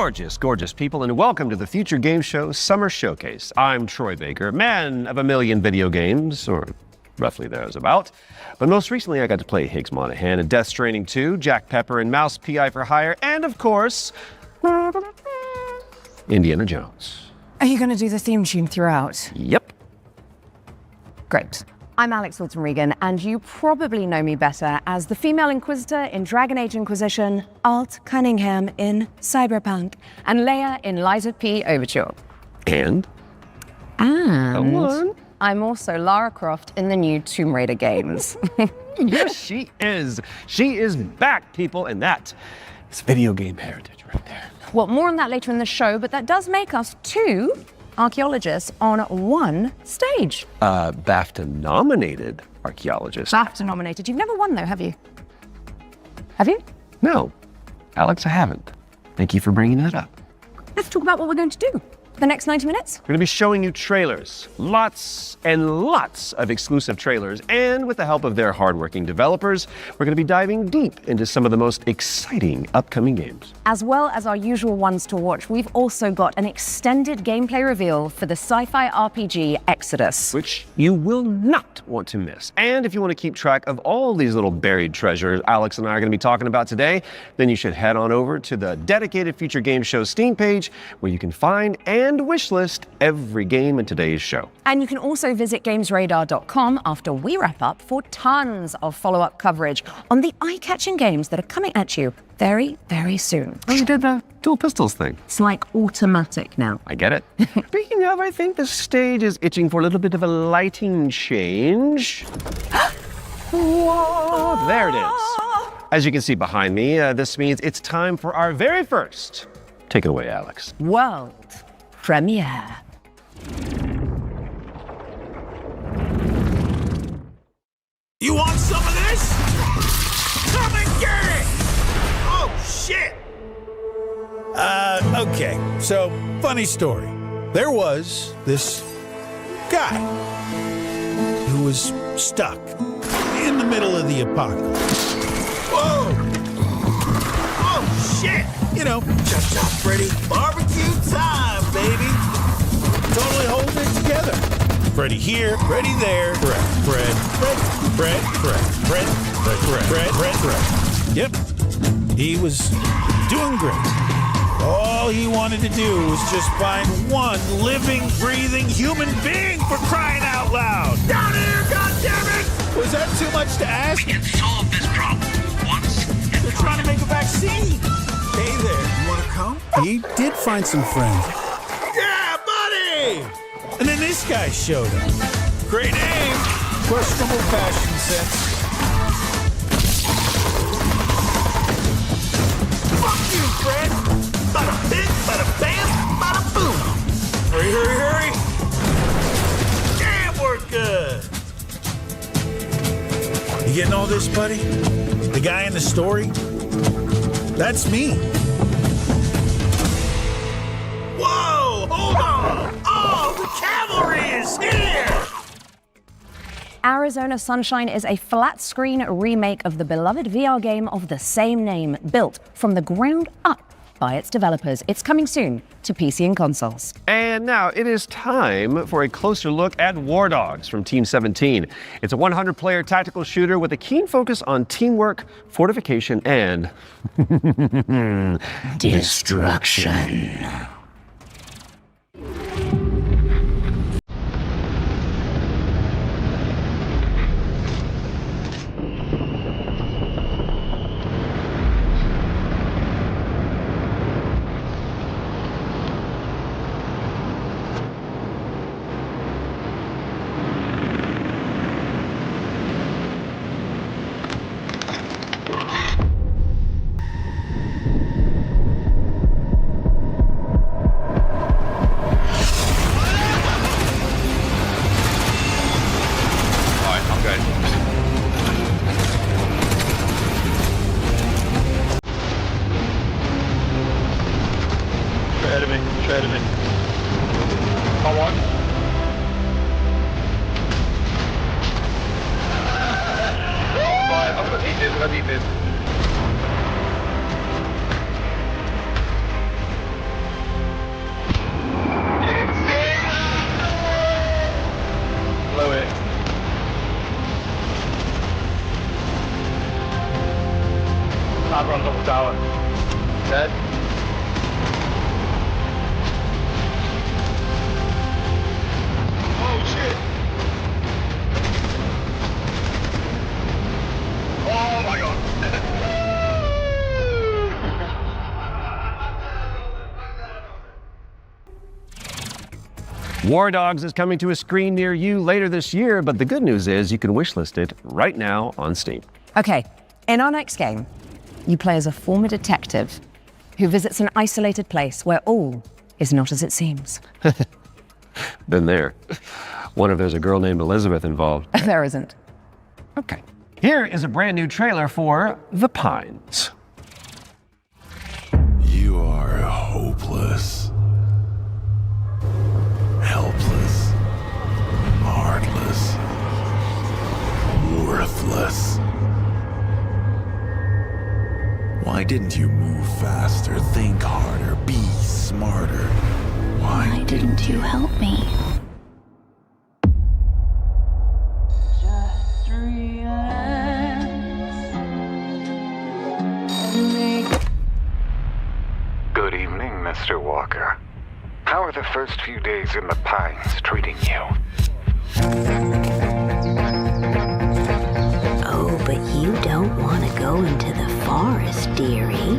Gorgeous, gorgeous people, and welcome to the Future Game Show Summer Showcase. I'm Troy Baker, man of a million video games, or roughly thereabouts. But most recently, I got to play Higgs Monahan in Death Stranding 2, Jack Pepper and Mouse P.I. for Hire, and of course, Indiana Jones. Are you going to do the theme tune throughout? Yep. Great. I'm Alex Wilton-Regan, and you probably know me better as the female Inquisitor in Dragon Age Inquisition, Alt Cunningham in Cyberpunk, and Leia in Lies of P Overture. And I'm also Lara Croft in the new Tomb Raider games. yes, she is. She is back, people, and that is video game heritage right there. Well, more on that later in the show, but that does make us two archaeologists on one stage. BAFTA-nominated archaeologist. BAFTA-nominated. You've never won, though, have you? Have you? No, Alex, I haven't. Thank you for bringing that up. Let's talk about what we're going to do for the next 90 minutes. We're going to be showing you trailers, lots and lots of exclusive trailers, and with the help of their hardworking developers, we're going to be diving deep into some of the most exciting upcoming games. As well as our usual ones to watch, we've also got an extended gameplay reveal for the sci-fi RPG Exodus, which you will not want to miss. And if you want to keep track of all these little buried treasures Alex and I are going to be talking about today, then you should head on over to the dedicated Future Game Show Steam page, where you can find and wishlist every game in today's show. And you can also visit gamesradar.com after we wrap up for tons of follow-up coverage on the eye-catching games that are coming at you very, very soon. Oh, you did the dual pistols thing. It's like automatic now. I get it. Speaking of, I think the stage is itching for a little bit of a lighting change. Whoa, there it is. As you can see behind me, this means it's time for our very first. Take it away, Alex. World premiere. You want some of this? Come and get it! Oh, shit! Okay, so, funny story. There was this guy who was stuck in the middle of the apocalypse. Whoa! Oh, shit! You know, chop, Freddy, barbecue time, baby! Totally holding it together. Freddy here, Freddy there, Fred. Yep, he was doing great. All he wanted to do was just find one living, breathing human being, for crying out loud. Down here, goddammit! Was that too much to ask? We can solve this problem once and They're trying to make a vaccine. Hey there, you wanna come? He did find some friends. Yeah, buddy! And then this guy showed up. Great name, questionable fashion sense. Fuck you, Fred! Bada bing, bada bam, bada boom! Hurry! Damn, we're good! You getting all this, buddy? The guy in the story? That's me. Whoa! Hold on! Oh, the cavalry is here! Arizona Sunshine is a flat-screen remake of the beloved VR game of the same name, built from the ground up by its developers. It's coming soon to PC and consoles. And now it is time for a closer look at War Dogs from Team 17. It's a 100-player tactical shooter with a keen focus on teamwork, fortification, and destruction. Ahead of me. Come on. I've got eat this. Sniper on top of tower. Dead. Oh shit! Oh my god! War Dogs is coming to a screen near you later this year, but the good news is you can wishlist it right now on Steam. Okay, in our next game, you play as a former detective who visits an isolated place where all is not as it seems. Been there. Wonder if there's a girl named Elizabeth involved. There isn't. Okay. Here is a brand new trailer for The Pines. You are hopeless, helpless, heartless, worthless. Why didn't you move faster, think harder, be smarter? Why didn't you help me? Good evening, Mr. Walker. How are the first few days in the Pines treating you? Oh, but you don't want to go into the forest, dearie.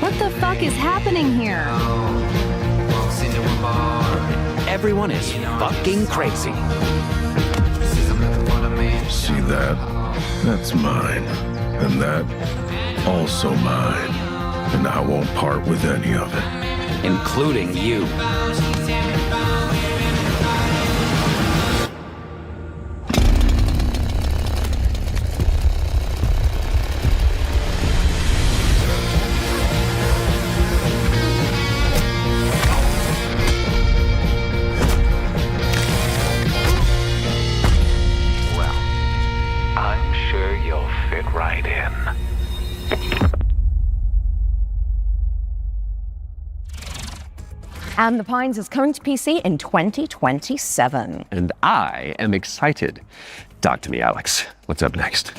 What the fuck is happening here? Everyone is fucking crazy. See that? That's mine. And that, also mine. And I won't part with any of it. Including you. Well, I'm sure you'll fit right in. And The Pines is coming to PC in 2027. And I am excited. Talk to me, Alex. What's up next?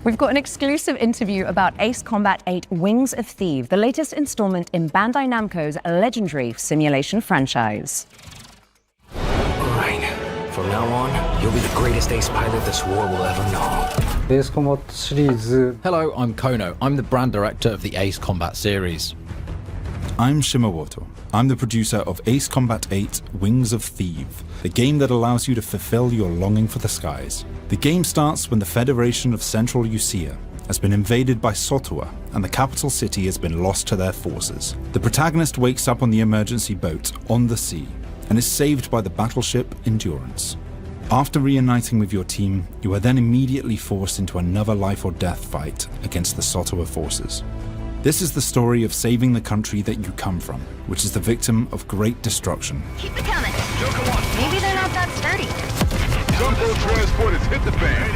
We've got an exclusive interview about Ace Combat 8 Wings of Thieves, the latest installment in Bandai Namco's legendary simulation franchise. Right. From now on, you'll be the greatest ace pilot this war will ever know. Ace Combat 시리즈. Hello, I'm Kono. I'm the brand director of the Ace Combat series. I'm Shimawato. I'm the producer of Ace Combat 8 Wings of Thieves, the game that allows you to fulfill your longing for the skies. The game starts when the Federation of Central Usia has been invaded by Sotua and the capital city has been lost to their forces. The protagonist wakes up on the emergency boat on the sea and is saved by the battleship Endurance. After reuniting with your team, you are then immediately forced into another life or death fight against the Sotua forces. This is the story of saving the country that you come from, which is the victim of great destruction. Keep it coming. Maybe they're not that sturdy. Gunboat transport has hit the fan.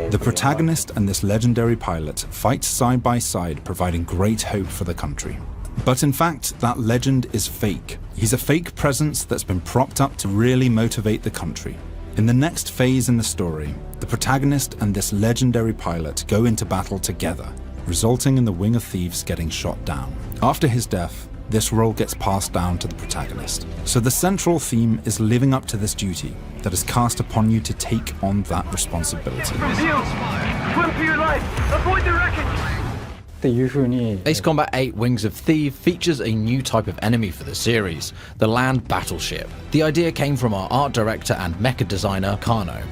The protagonist and this legendary pilot fight side by side, providing great hope for the country. But in fact, that legend is fake. He's a fake presence that's been propped up to really motivate the country. In the next phase in the story, the protagonist and this legendary pilot go into battle together, resulting in the Wing of Thieves getting shot down. After his death, this role gets passed down to the protagonist. So the central theme is living up to this duty that is cast upon you to take on that responsibility. Swim for your life! Avoid the wreckage! Ace Combat 8 Wings of Thieves features a new type of enemy for the series, the land battleship. The idea came from our art director and mecha designer, Kano.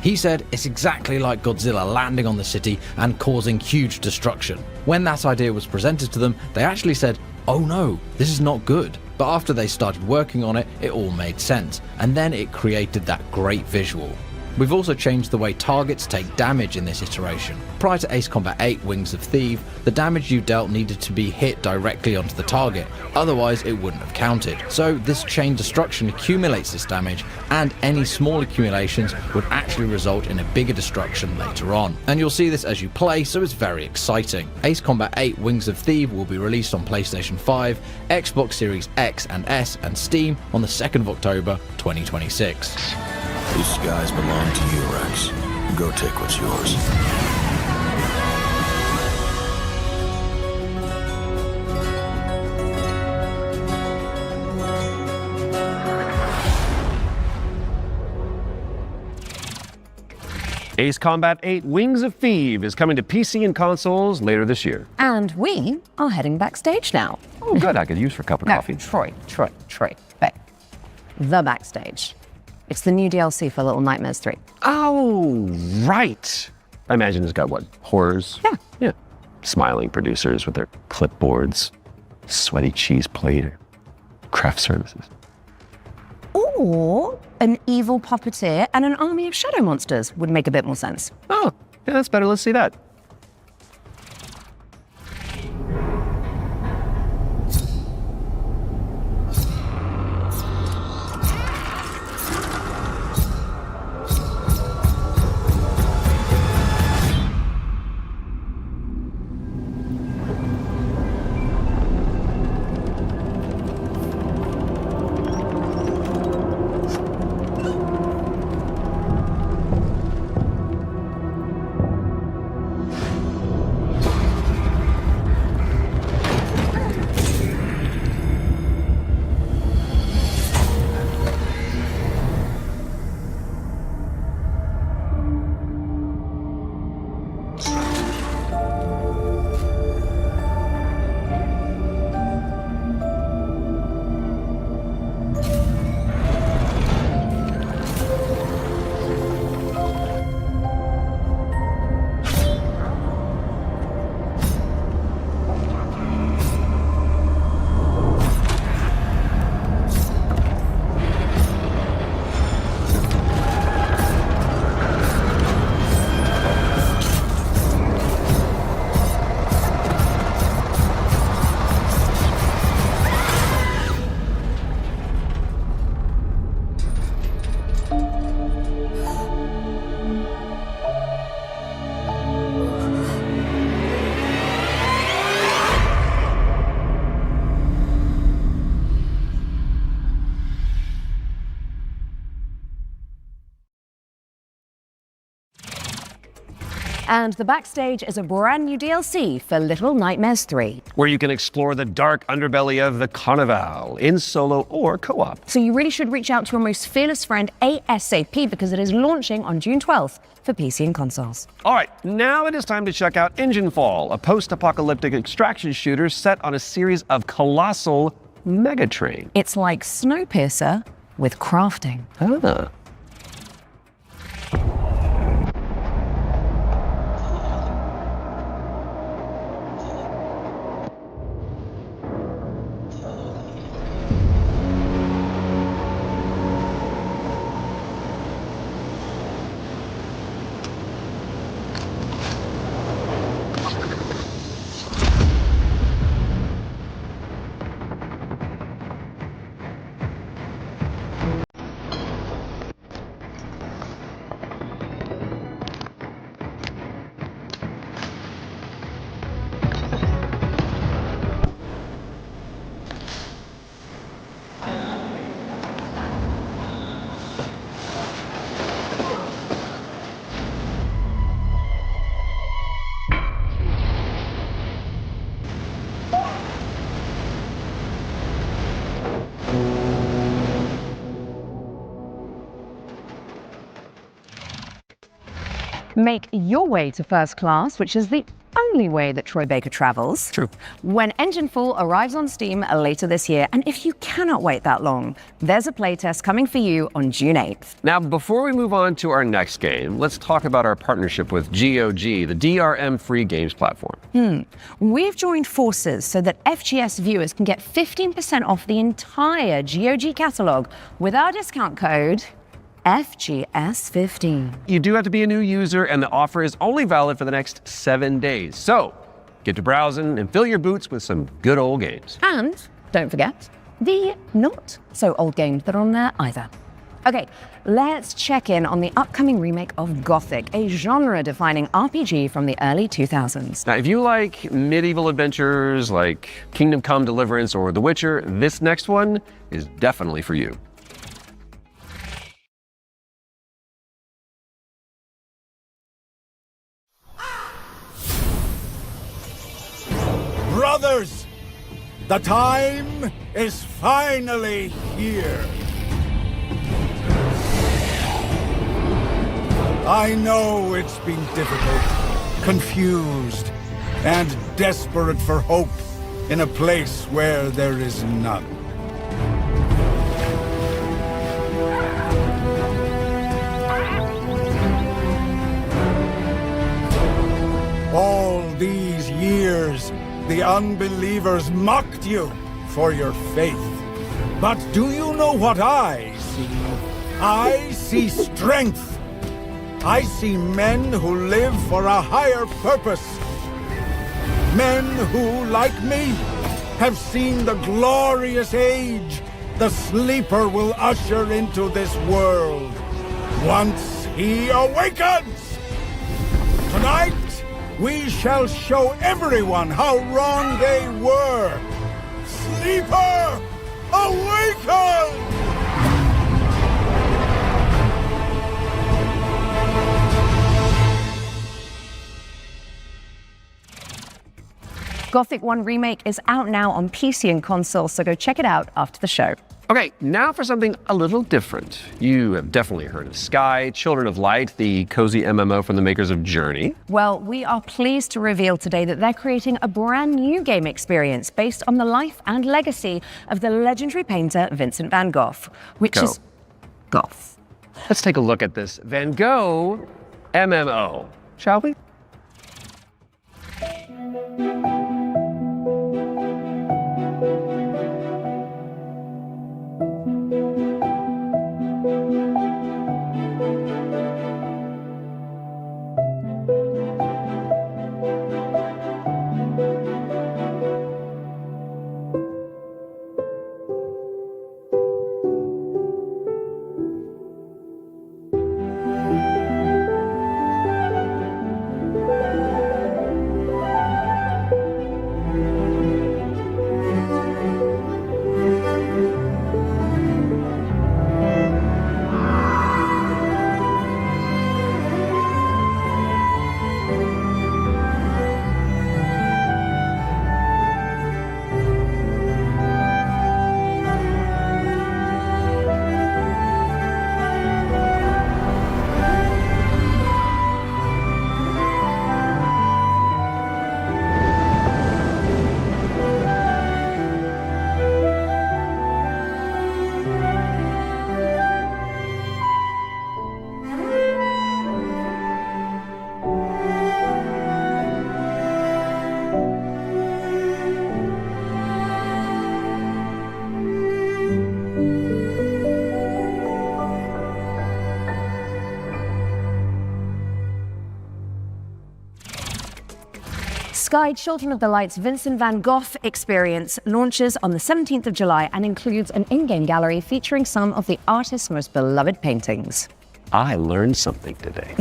He said it's exactly like Godzilla landing on the city and causing huge destruction. When that idea was presented to them, they actually said, "Oh no, this is not good." But after they started working on it, it all made sense, and then it created that great visual. We've also changed the way targets take damage in this iteration. Prior to Ace Combat 8 Wings of Thieves, the damage you dealt needed to be hit directly onto the target, otherwise it wouldn't have counted. So this chain destruction accumulates this damage, and any small accumulations would actually result in a bigger destruction later on. And you'll see this as you play, so it's very exciting. Ace Combat 8 Wings of Thieves will be released on PlayStation 5, Xbox Series X and S and Steam on the 2nd of October 2026. These skies belong to you, Rex. Go take what's yours. Ace Combat 8 Wings of Thieves is coming to PC and consoles later this year. And we are heading backstage now. Oh, good. I could use for a cup of coffee. Troy. Hey, the backstage. It's the new DLC for Little Nightmares 3. Oh, right. I imagine it's got, what, horrors? Yeah. Yeah. Smiling producers with their clipboards, sweaty cheese plate, craft services. Or an evil puppeteer and an army of shadow monsters would make a bit more sense. Oh, yeah, that's better. Let's see that. And the backstage is a brand new DLC for Little Nightmares 3. Where you can explore the dark underbelly of the Carnival in solo or co-op. So you really should reach out to your most fearless friend ASAP because it is launching on June 12th for PC and consoles. All right, now it is time to check out Engine Fall, a post-apocalyptic extraction shooter set on a series of colossal megatrain. It's like Snowpiercer with crafting. Ah. Make your way to first class, which is the only way that Troy Baker travels. True. When Engine Fall arrives on Steam later this year, and if you cannot wait that long, there's a playtest coming for you on June 8th. Now, before we move on to our next game, let's talk about our partnership with GOG, the DRM-free games platform. We've joined forces so that FGS viewers can get 15% off the entire GOG catalog with our discount code FGS15. You do have to be a new user, and the offer is only valid for the next 7 days. So, get to browsing and fill your boots with some good old games. And don't forget the not so old games that are on there either. Okay, let's check in on the upcoming remake of Gothic, a genre-defining RPG from the early 2000s. Now, if you like medieval adventures like Kingdom Come Deliverance or The Witcher, this next one is definitely for you. brothers! The time is finally here. I know it's been difficult, confused, and desperate for hope in a place where there is none. All these years, the unbelievers mocked you for your faith. But do you know what I see? I see strength. I see men who live for a higher purpose. Men who, like me, have seen the glorious age the sleeper will usher into this world once he awakens. Tonight, we shall show everyone how wrong they were. Sleeper, awaken! Gothic 1 Remake is out now on PC and console, so go check it out after the show. Okay, now for something a little different. You have definitely heard of Sky, Children of Light, the cozy MMO from the makers of Journey. Well, we are pleased to reveal today that they're creating a brand new game experience based on the life and legacy of the legendary painter Vincent van Gogh, which is Goth. Let's take a look at this Van Gogh MMO, shall we? Sky Children of the Light's Vincent van Gogh experience launches on the 17th of July and includes an in-game gallery featuring some of the artist's most beloved paintings. I learned something today.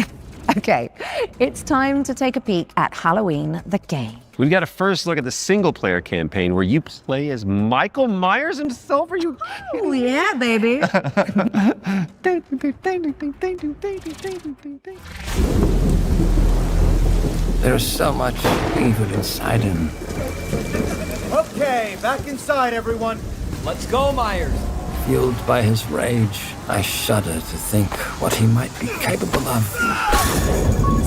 Okay, it's time to take a peek at Halloween the game. We've got to first look at the single-player campaign where you play as Michael Myers himself. Are you? Oh yeah, baby. There's so much evil inside him. Okay, back inside, everyone. Let's go, Myers. Fueled by his rage, I shudder to think what he might be capable of.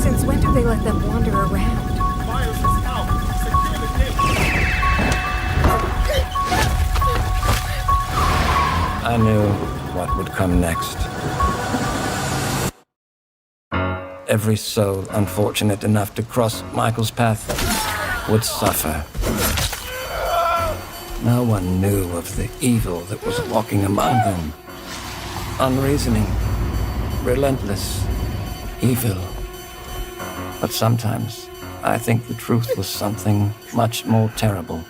Since when do they let them wander around? Myers is out. Secure the gate. I knew what would come next. Every soul unfortunate enough to cross Michael's path would suffer. No one knew of the evil that was walking among them. Unreasoning, relentless, evil. But sometimes I think the truth was something much more terrible.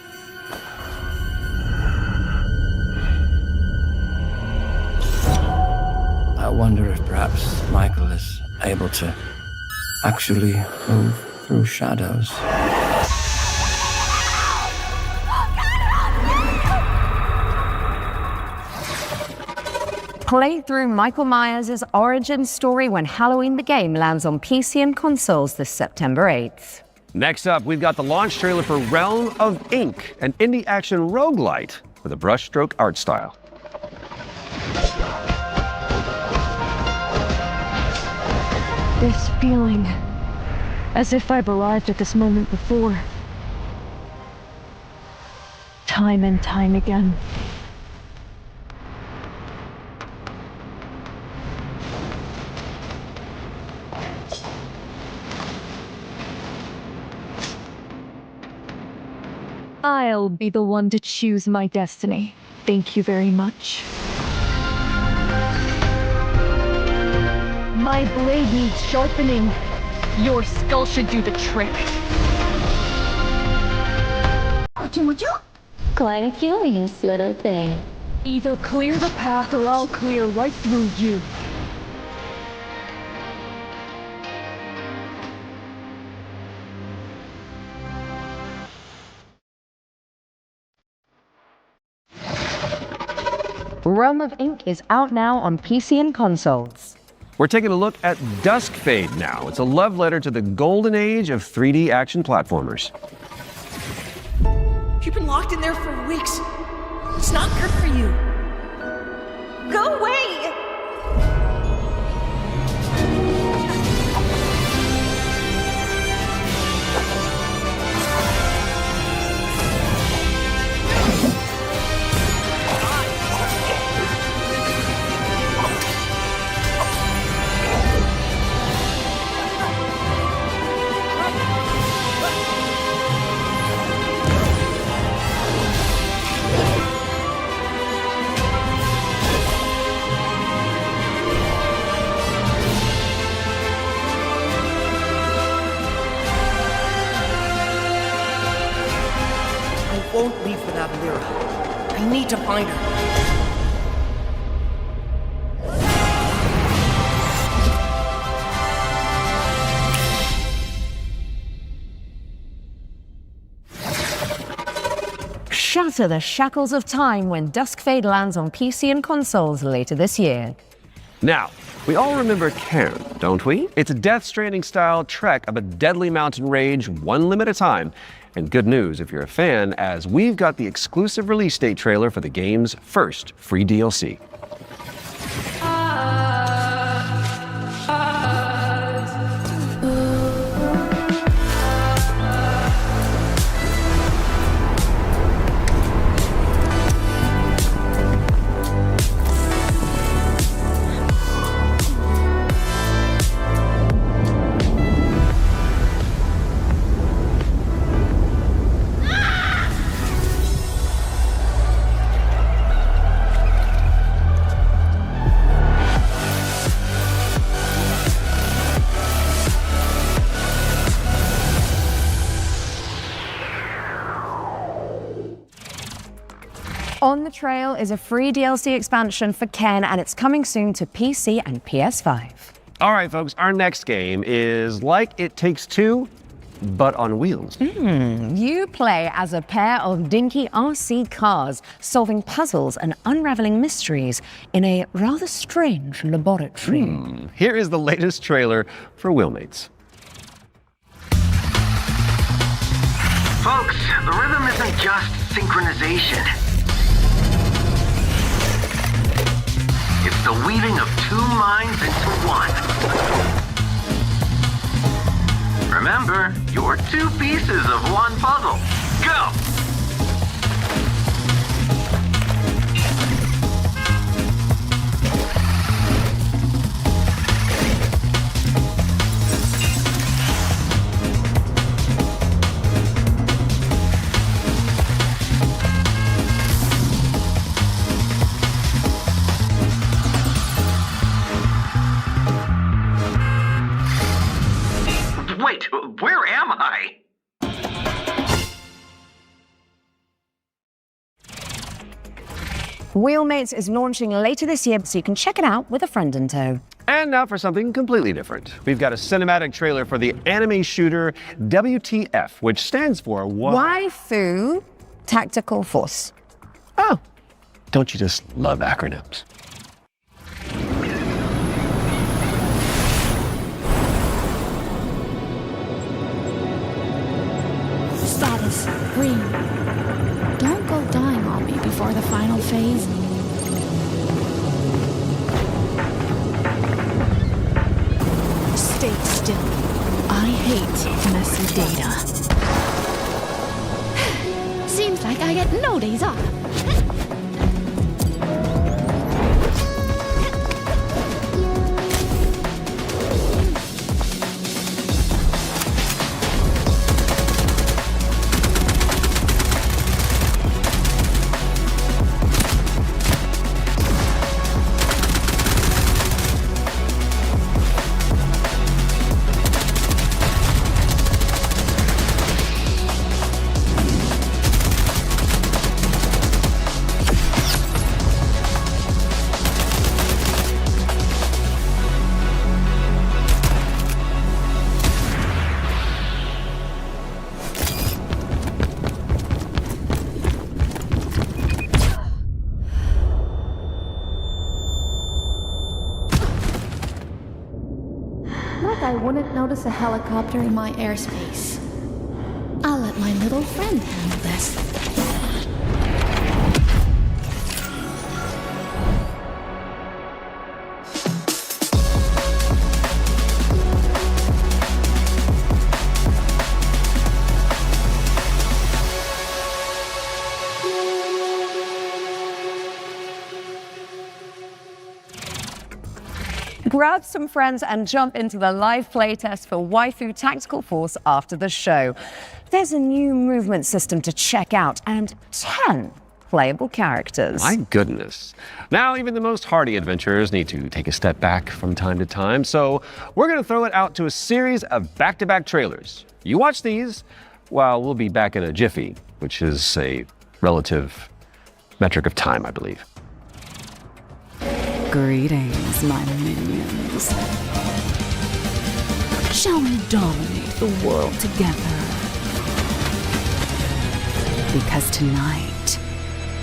I wonder if perhaps Michael is able to actually move through shadows. Play through Michael Myers' origin story when Halloween the game lands on PC and consoles this September 8th. Next up, we've got the launch trailer for Realm of Ink, an indie action roguelite with a brushstroke art style. This feeling, as if I've arrived at this moment before. Time and time again. I'll be the one to choose my destiny. Thank you very much. My blade needs sharpening. Your skull should do the trick. Quite a curious little thing. Either clear the path or I'll clear right through you. Realm of Ink is out now on PC and consoles. We're taking a look at Dusk Fade now. It's a love letter to the golden age of 3D action platformers. You've been locked in there for weeks. It's not good for you. Go away! I won't leave without Lyra. I need to find her. Shatter the shackles of time when Dusk Fade lands on PC and consoles later this year. Now, we all remember Cairn, don't we? It's a Death Stranding-style trek of a deadly mountain rage, one limb at a time. And good news if you're a fan, as we've got the exclusive release date trailer for the game's first free DLC. On the trail is a free DLC expansion for Ken, and it's coming soon to PC and PS5. All right, folks, our next game is like It Takes Two, but on wheels. You play as a pair of dinky RC cars, solving puzzles and unraveling mysteries in a rather strange laboratory. Here is the latest trailer for Wheelmates. Folks, the rhythm isn't just synchronization. It's the weaving of two minds into one. Remember, you're two pieces of one puzzle. Go! Wait, where am I? Wheelmates is launching later this year, so you can check it out with a friend in tow. And now for something completely different. We've got a cinematic trailer for the anime shooter WTF, which stands for Waifu Tactical Force. Oh, don't you just love acronyms? is green. Don't go dying on me before the final phase. Stay still. I hate messy data. Seems like I get no days off. I wouldn't notice a helicopter in my airspace. I'll let my little friend handle this. Grab some friends and jump into the live playtest for Waifu Tactical Force after the show. There's a new movement system to check out and 10 playable characters. My goodness. Now, even the most hardy adventurers need to take a step back from time to time, so we're going to throw it out to a series of back-to-back trailers. You watch these while we'll be back in a jiffy, which is a relative metric of time, I believe. Greetings, my minions. Shall we dominate the world together? Because tonight,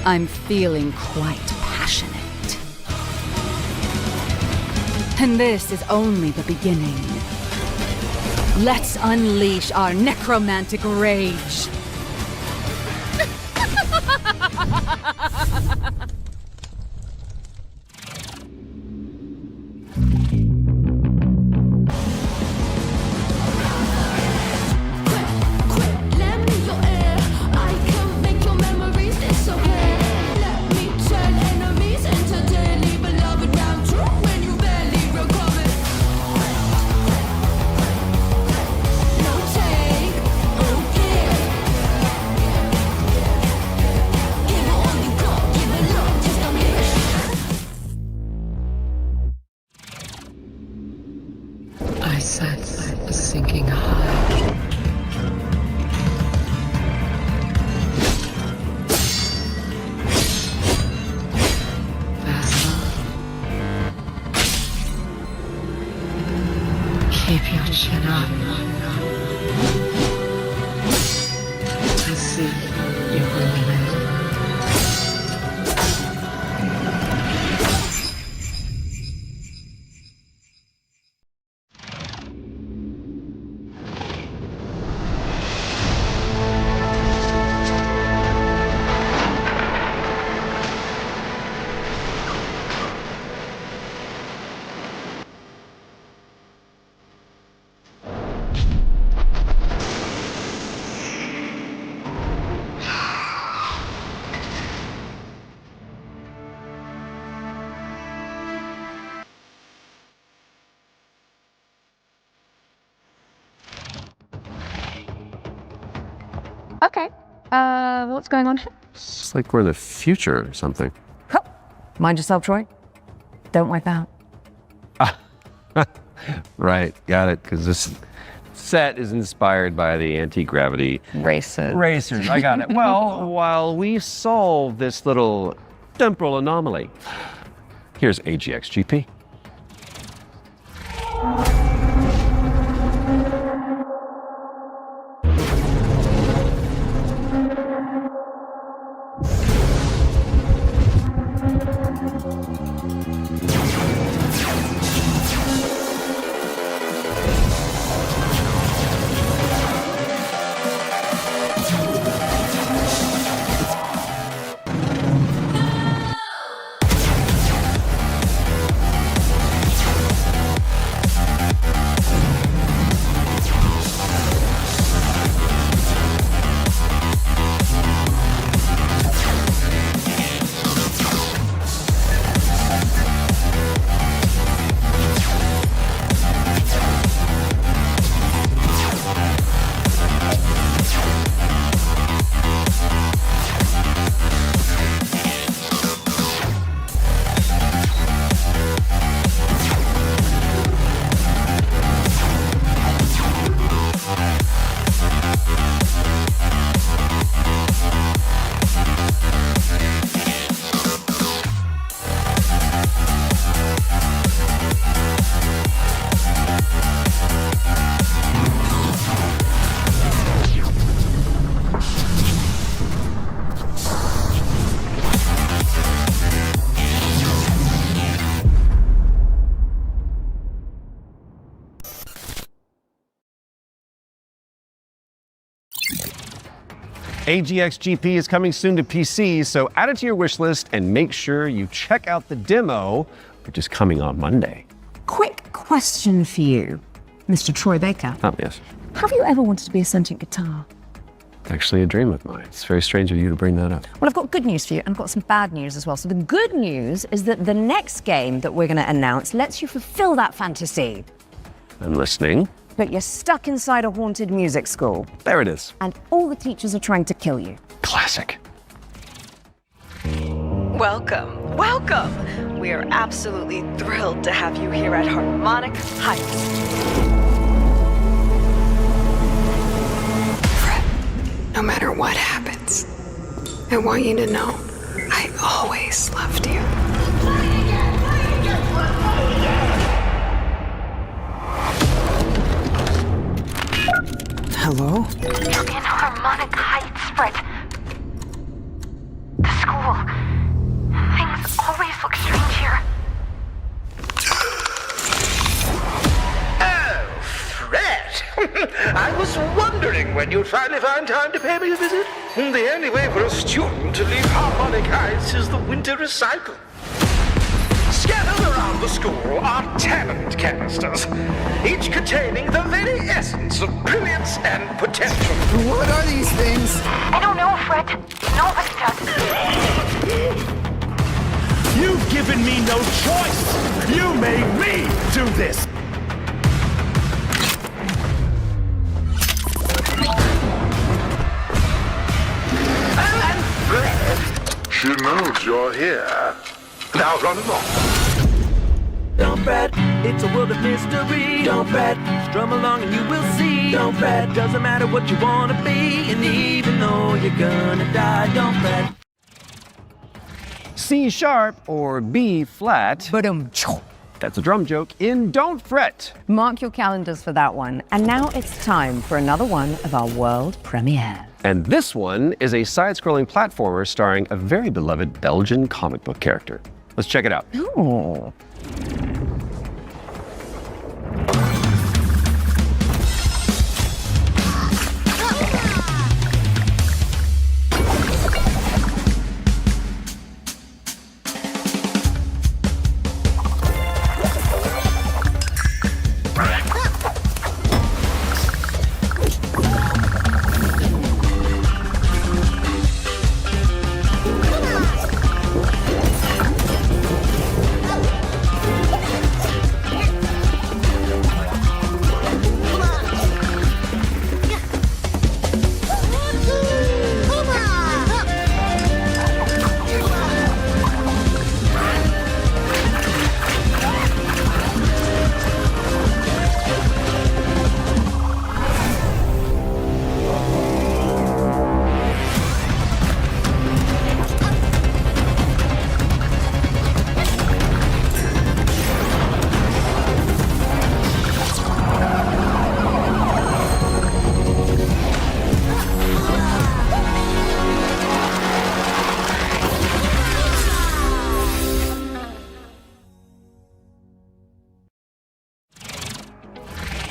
I'm feeling quite passionate. And this is only the beginning. Let's unleash our necromantic rage. I sense a sinking heart. Vessel, keep your chin up. I see you will live. Okay, what's going on here? It's like we're in the future or something. Mind yourself, Troy. Don't wipe out. Right, got it, because this set is inspired by the anti-gravity racers. I got it. Well, while we solve this little temporal anomaly, here's AGXGP. AGX-GP is coming soon to PC, so add it to your wish list and make sure you check out the demo, which is coming on Monday. Quick question for you, Mr. Troy Baker. Oh, yes. Have you ever wanted to be a sentient guitar? Actually a dream of mine. It's very strange of you to bring that up. Well, I've got good news for you, and I've got some bad news as well. So the good news is that the next game that we're going to announce lets you fulfill that fantasy. I'm listening. But you're stuck inside a haunted music school. There it is. And all the teachers are trying to kill you. Classic. Welcome, welcome. We are absolutely thrilled to have you here at Harmonic Heights. No matter what happens, I want you to know I always loved you. Hello? You're in Harmonic Heights, Fred. The school. Things always look strange here. Oh, Fred! I was wondering when you'd finally find time to pay me a visit. The only way for a student to leave Harmonic Heights is the winter recital. Scattered around the school are talent canisters, each containing the very essence of brilliance and potential. What are these things? I don't know, Fred. Nobody does. You've given me no choice! You made me do this! And Fred, she knows you're here. Now run along. Don't fret, it's a world of mystery. Don't fret, strum along and you will see. Don't fret, doesn't matter what you wanna be. And even though you're gonna die, don't fret. C sharp or B flat. That's a drum joke in Don't Fret. Mark your calendars for that one. And now it's time for another one of our world premieres. And this one is a side-scrolling platformer starring a very beloved Belgian comic book character. Let's check it out. Ooh.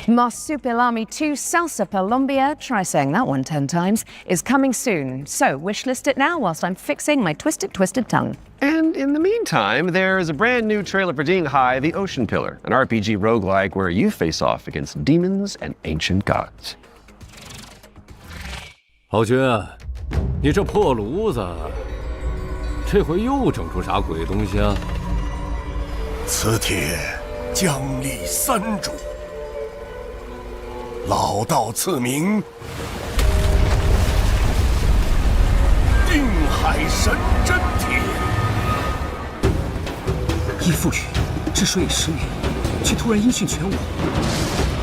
Marsupilami 2 Salsa Colombia, try saying that one 10 times, is coming soon. So wishlist it now whilst I'm fixing my twisted tongue. And in the meantime, there is a brand new trailer for Dinghai, The Ocean Pillar, an RPG roguelike where you face off against demons and ancient gods. 豪军，你这破炉子，这回又整出啥鬼东西啊？此帖将立三主。 老道赐名，定海神针帖。依附于治水以10年，却突然音讯全无。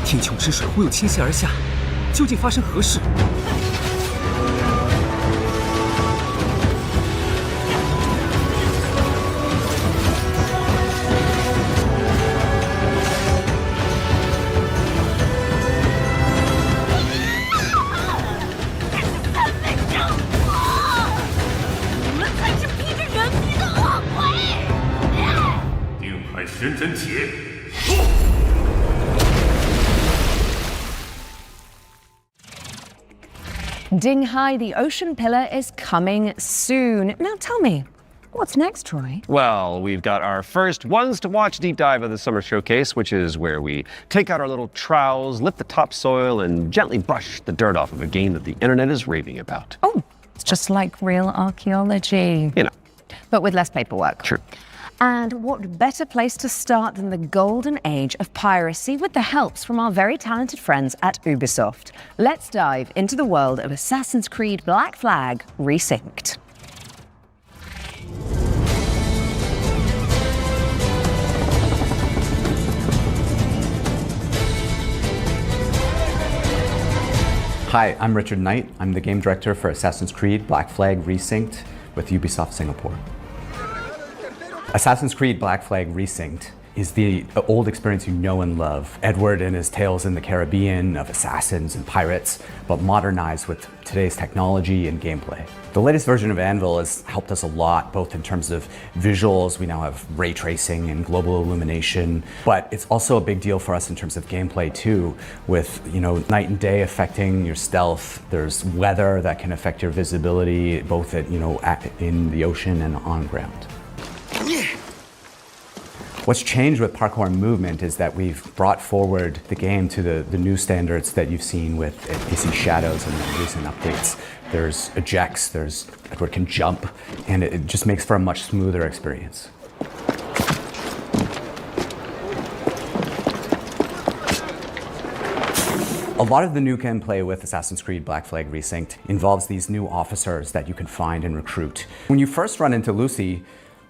天穹之水忽又倾泻而下，究竟发生何事？ 神针帖。Ding Hai, the ocean pillar, is coming soon. Now tell me, what's next, Troy? Well, we've got our first ones to watch deep dive of the summer showcase, which is where we take out our little trowels, lift the topsoil, and gently brush the dirt off of a game that the internet is raving about. Oh, it's just like real archaeology. You know. But with less paperwork. True. And what better place to start than the golden age of piracy with the helps from our very talented friends at Ubisoft. Let's dive into the world of Assassin's Creed Black Flag Resynced. Hi, I'm Richard Knight. I'm the game director for Assassin's Creed Black Flag Resynced with Ubisoft Singapore. Assassin's Creed Black Flag Resynced is the old experience you know and love. Edward and his tales in the Caribbean of assassins and pirates, but modernized with today's technology and gameplay. The latest version of Anvil has helped us a lot, both in terms of visuals. We now have ray tracing and global illumination, but it's also a big deal for us in terms of gameplay too, with night and day affecting your stealth. There's weather that can affect your visibility, both in the ocean and on ground. What's changed with parkour and movement is that we've brought forward the game to the new standards that you've seen with AC Shadows and the recent updates. There's ejects, there's Edward can jump, and it just makes for a much smoother experience. A lot of the new gameplay with Assassin's Creed Black Flag Resynced involves these new officers that you can find and recruit. When you first run into Lucy,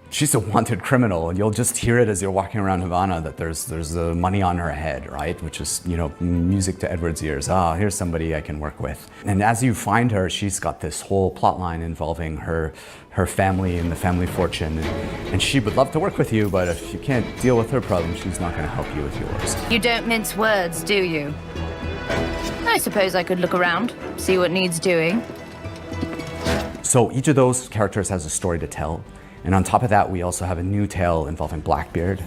she's a wanted criminal, and you'll just hear it as you're walking around Havana that there's money on her head, right? Which is, music to Edward's ears. Ah, here's somebody I can work with. And as you find her, she's got this whole plot line involving her family and the family fortune. And she would love to work with you, but if you can't deal with her problems, she's not going to help you with yours. You don't mince words, do you? I suppose I could look around, see what needs doing. So each of those characters has a story to tell. And on top of that, we also have a new tale involving Blackbeard,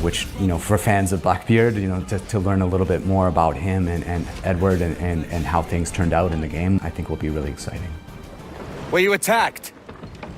which, for fans of Blackbeard, to learn a little bit more about him and Edward and how things turned out in the game, I think will be really exciting. Were you attacked?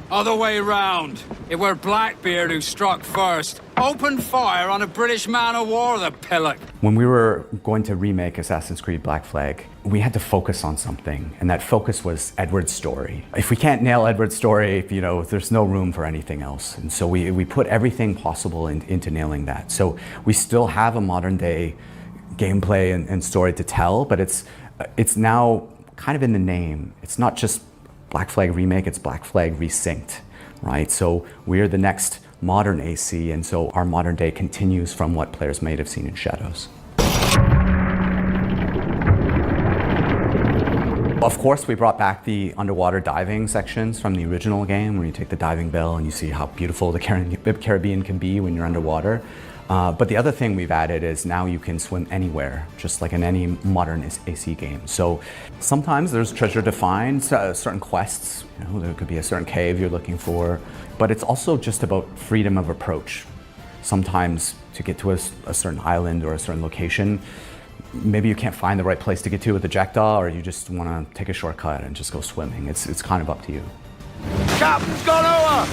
Other way round. It were Blackbeard who struck first. Opened fire on a British man-o'-war, the pillock. When we were going to remake Assassin's Creed Black Flag, we had to focus on something, and that focus was Edward's story. If we can't nail Edward's story, there's no room for anything else. And so we put everything possible into nailing that. So we still have a modern-day gameplay and story to tell, but it's now kind of in the name. It's not just Black Flag Remake, it's Black Flag Resynced, right? So we're the next modern AC, and so our modern day continues from what players may have seen in Shadows. Of course, we brought back the underwater diving sections from the original game, where you take the diving bell and you see how beautiful the Caribbean can be when you're underwater. But the other thing we've added is now you can swim anywhere, just like in any modern AC game. So sometimes there's treasure to find, certain quests, there could be a certain cave you're looking for, but it's also just about freedom of approach. Sometimes to get to a certain island or a certain location, maybe you can't find the right place to get to with the jackdaw, or you just want to take a shortcut and just go swimming. It's kind of up to you. Captain's gone over!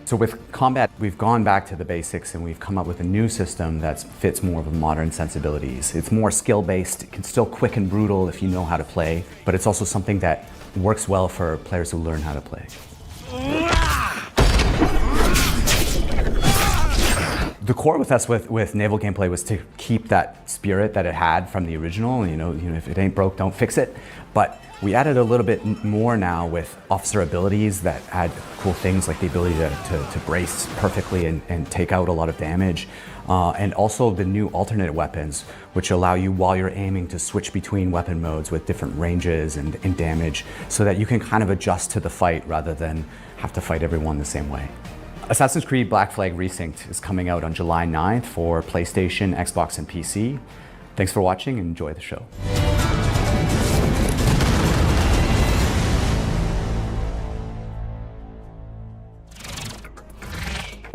So with combat, we've gone back to the basics and we've come up with a new system that fits more of a modern sensibilities. It's more skill-based, it can still quick and brutal if you know how to play, but it's also something that works well for players who learn how to play. The core with us with naval gameplay was to keep that spirit that it had from the original. If it ain't broke, don't fix it. But we added a little bit more now with officer abilities that add cool things like the ability to brace perfectly and take out a lot of damage. And also the new alternate weapons, which allow you while you're aiming to switch between weapon modes with different ranges and damage, so that you can kind of adjust to the fight rather than have to fight everyone the same way. Assassin's Creed Black Flag Resynced is coming out on July 9th for PlayStation, Xbox, and PC. Thanks for watching and enjoy the show.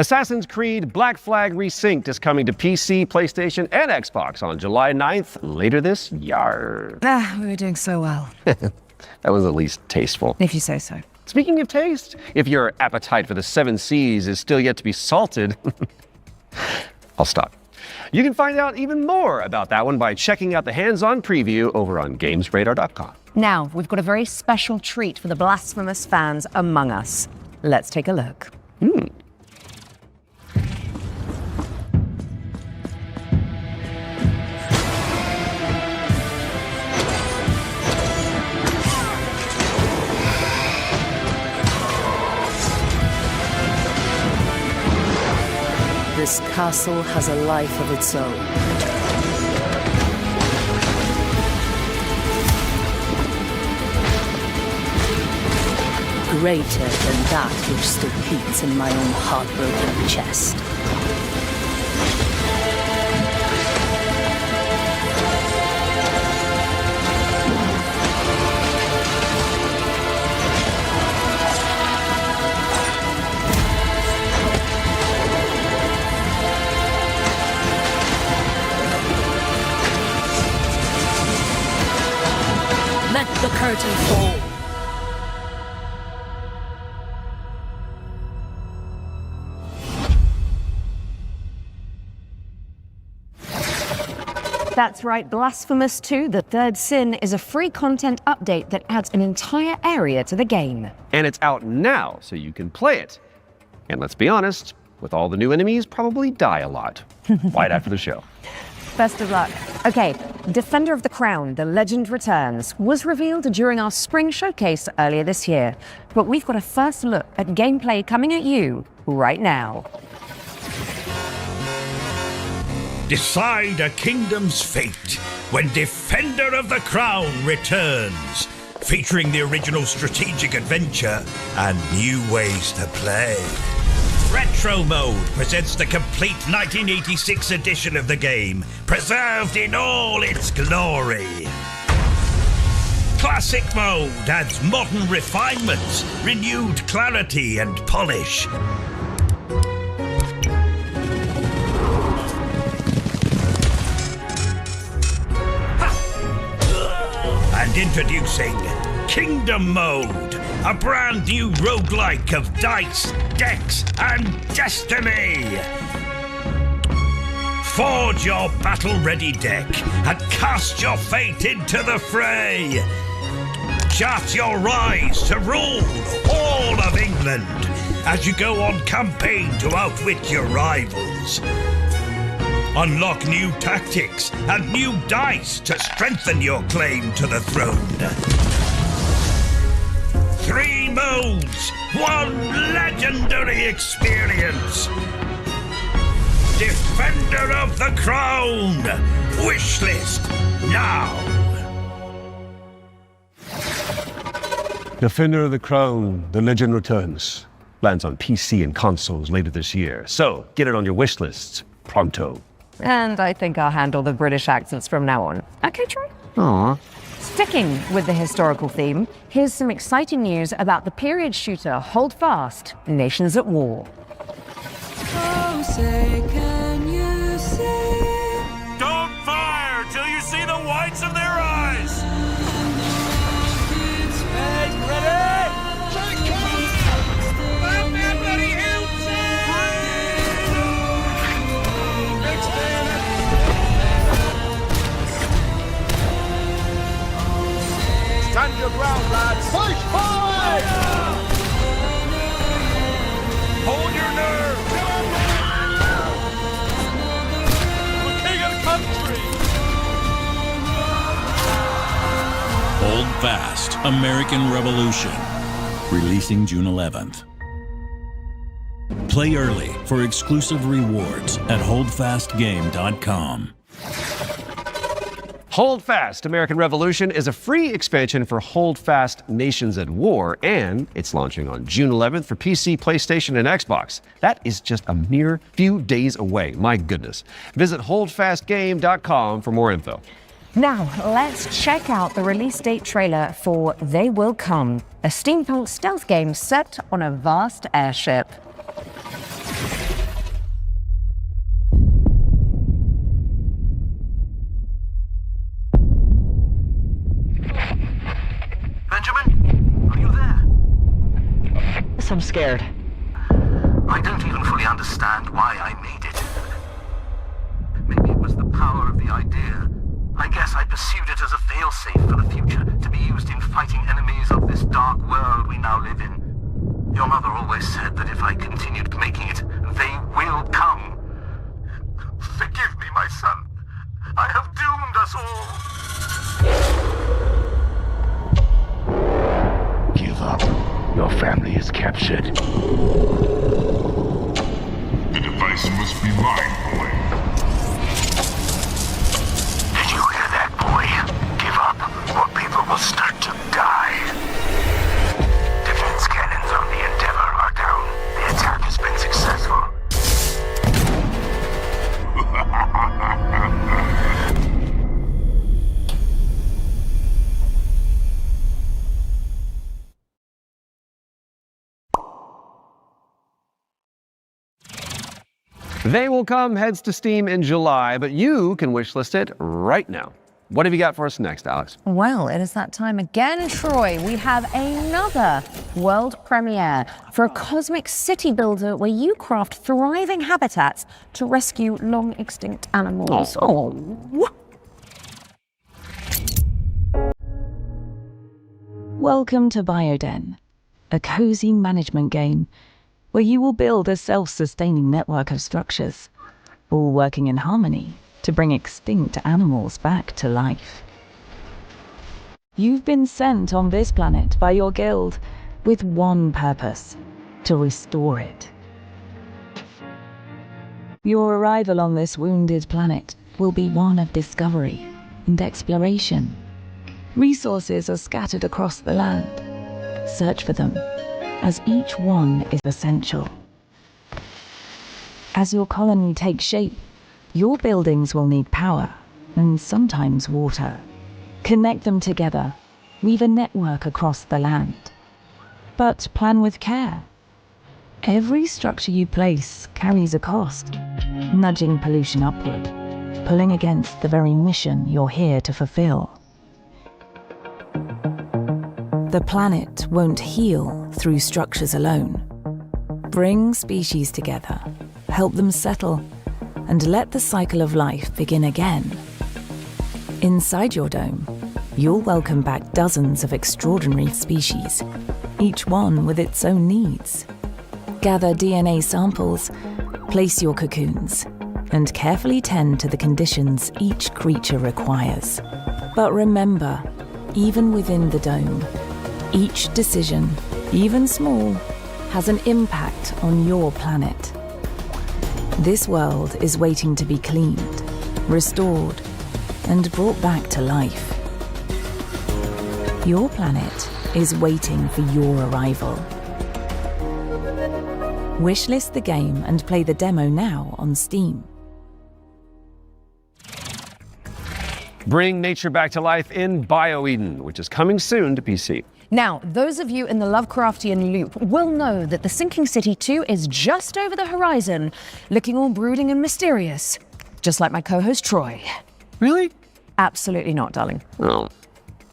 Assassin's Creed Black Flag Resynced is coming to PC, PlayStation, and Xbox on July 9th, later this year. We were doing so well. That was at least tasteful. If you say so. Speaking of taste, if your appetite for the 7 Seas is still yet to be salted, I'll stop. You can find out even more about that one by checking out the hands-on preview over on GamesRadar.com. Now, we've got a very special treat for the blasphemous fans among us. Let's take a look. This castle has a life of its own. Greater than that which still beats in my own heartbroken chest. Let the curtain fall. That's right, Blasphemous 2, The Third Sin, is a free content update that adds an entire area to the game. And it's out now, so you can play it. And let's be honest, with all the new enemies, probably die a lot. Right after the show. Best of luck. Okay, Defender of the Crown, The Legend Returns, was revealed during our spring showcase earlier this year. But we've got a first look at gameplay coming at you right now. Decide a kingdom's fate when Defender of the Crown returns, featuring the original strategic adventure and new ways to play. Retro Mode presents the complete 1986 edition of the game, preserved in all its glory. Classic Mode adds modern refinements, renewed clarity and polish. And introducing Kingdom Mode, a brand new roguelike of dice, decks, and destiny. Forge your battle-ready deck and cast your fate into the fray. Chart your rise to rule all of England as you go on campaign to outwit your rivals. Unlock new tactics and new dice to strengthen your claim to the throne. 3 modes, 1 legendary experience. Defender of the Crown. Wishlist now. Defender of the Crown, The Legend Returns. Lands on PC and consoles later this year. So get it on your wish lists pronto. And I think I'll handle the British accents from now on. Okay, Troy? Aww. Sticking with the historical theme, here's some exciting news about the period shooter Hold Fast, Nations at War. Oh, say, can you see? Don't fire till you see the whites of their eyes. Ready? Stand your ground, lads! Push forward! Hold your nerve. The king of the country! Hold Fast, American Revolution. Releasing June 11th. Play early for exclusive rewards at holdfastgame.com. Hold Fast, American Revolution is a free expansion for Hold Fast, Nations at War, and it's launching on June 11th for PC, PlayStation, and Xbox. That is just a mere few days away. My goodness. Visit holdfastgame.com for more info. Now, let's check out the release date trailer for They Will Come, a steampunk stealth game set on a vast airship. I'm scared. I don't even fully understand why I made it. Maybe it was the power of the idea. I guess I pursued it as a failsafe for the future, to be used in fighting enemies of this dark world we now live in. Your mother always said that if I continued making it, they will come. Forgive me, my son. I have doomed us all. Give up. Your family is captured. The device must be mine, boy. Did you hear that, boy? Give up, or people will start to die. Defense cannons on the Endeavor are down. The attack has been successful. They Will Come heads to Steam in July, but you can wishlist it right now. What have you got for us next, Alex? Well, it is that time again, Troy. We have another world premiere for a cosmic city builder where you craft thriving habitats to rescue long extinct animals. Oh. Welcome to BioDen, a cozy management game where you will build a self-sustaining network of structures, all working in harmony to bring extinct animals back to life. You've been sent on this planet by your guild with one purpose: to restore it. Your arrival on this wounded planet will be one of discovery and exploration. Resources are scattered across the land. Search for them, as each one is essential. As your colony takes shape, your buildings will need power, and sometimes water. Connect them together, weave a network across the land. But plan with care. Every structure you place carries a cost, nudging pollution upward, pulling against the very mission you're here to fulfill. The planet won't heal through structures alone. Bring species together, help them settle, and let the cycle of life begin again. Inside your dome, you'll welcome back dozens of extraordinary species, each one with its own needs. Gather DNA samples, place your cocoons, and carefully tend to the conditions each creature requires. But remember, even within the dome, each decision, even small, has an impact on your planet. This world is waiting to be cleaned, restored, and brought back to life. Your planet is waiting for your arrival. Wishlist the game and play the demo now on Steam. Bring nature back to life in BioEden, which is coming soon to PC. Now, those of you in the Lovecraftian loop will know that the Sinking City 2 is just over the horizon, looking all brooding and mysterious, just like my co-host Troy. Really? Absolutely not, darling. Oh.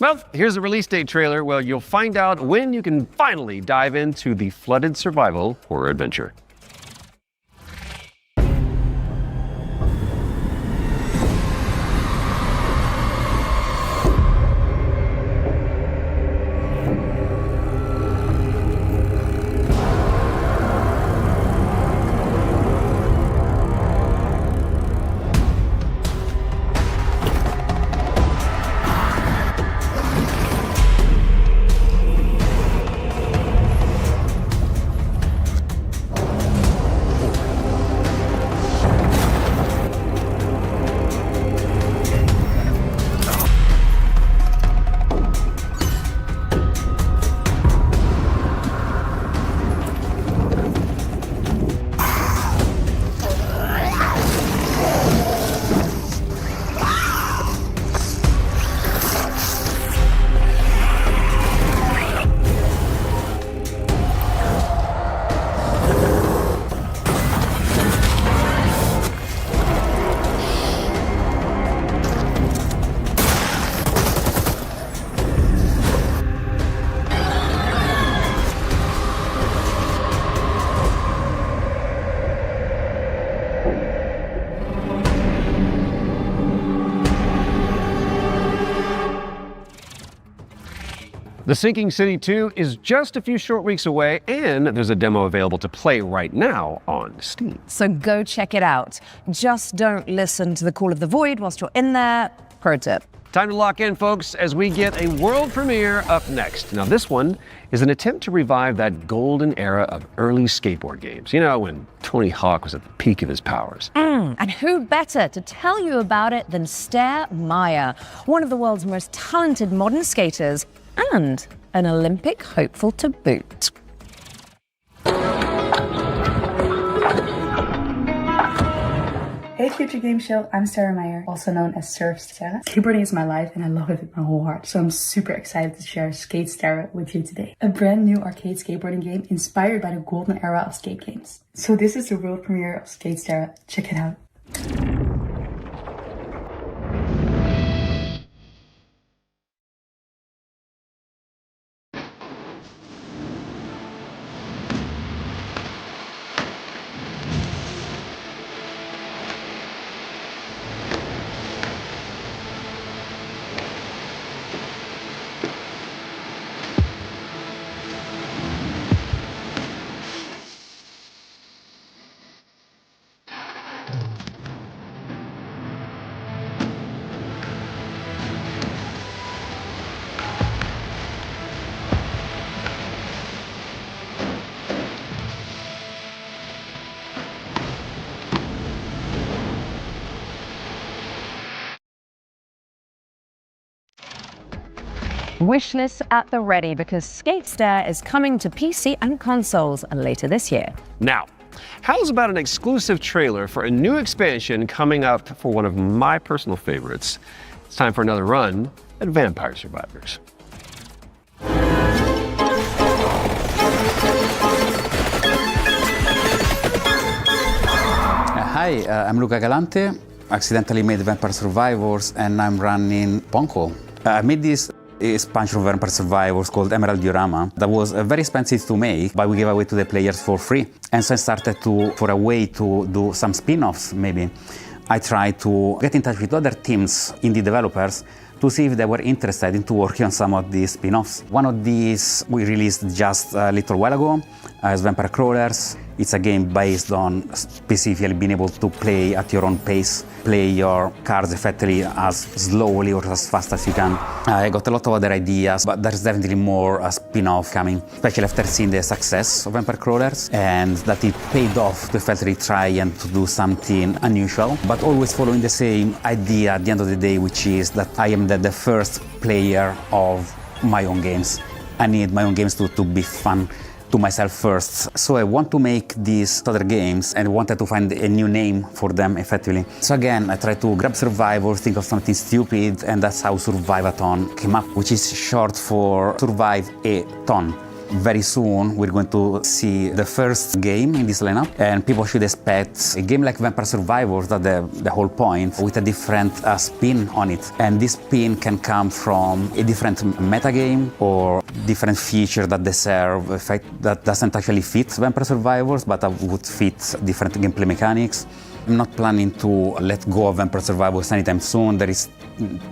Well, here's a release date trailer where you'll find out when you can finally dive into the flooded survival horror adventure. The Sinking City 2 is just a few short weeks away, and there's a demo available to play right now on Steam. So go check it out. Just don't listen to the call of the void whilst you're in there. Pro tip. Time to lock in, folks, as we get a world premiere up next. Now, this one is an attempt to revive that golden era of early skateboard games. You know, when Tony Hawk was at the peak of his powers. And who better to tell you about it than Stare Meyer, one of the world's most talented modern skaters and an Olympic hopeful to boot. Hey Future Game Show, I'm Sarah Meyer, also known as Surf Sarah. Skateboarding is my life and I love it with my whole heart, so I'm super excited to share Skate Sarah with you today. A brand new arcade skateboarding game inspired by the golden era of skate games. So this is the world premiere of Skate Sarah, check it out. Wishlist at the ready because Skate Stare is coming to PC and consoles later this year. Now, how's about an exclusive trailer for a new expansion coming up for one of my personal favorites? It's time for another run at Vampire Survivors. Hi, I'm Luca Galante. Accidentally made Vampire Survivors and I'm running Ponko. I made this expansion of Vampire Survivors called Emerald Diorama that was very expensive to make, but we gave away to the players for free. And so I started for a way to do some spin-offs maybe. I tried to get in touch with other teams, indie developers, to see if they were interested in working on some of these spin-offs. One of these we released just a little while ago as Vampire Crawlers. It's a game based on specifically being able to play at your own pace, play your cards effectively as slowly or as fast as you can. I got a lot of other ideas, but there's definitely more spin-off coming, especially after seeing the success of Vampire Crawlers and that it paid off to effectively try and to do something unusual, but always following the same idea at the end of the day, which is that I am the first player of my own games. I need my own games to be fun to myself first. So I want to make these other games and wanted to find a new name for them effectively. So again, I tried to grab Survivors, think of something stupid, and that's how Survive-a-thon came up, which is short for Survive-a-ton. Very soon we're going to see the first game in this lineup, and people should expect a game like Vampire Survivors, that the whole point, with a different spin on it. And this spin can come from a different metagame or different feature that they serve, a fact that doesn't actually fit Vampire Survivors, but would fit different gameplay mechanics. I'm not planning to let go of Vampire Survivors anytime soon. There is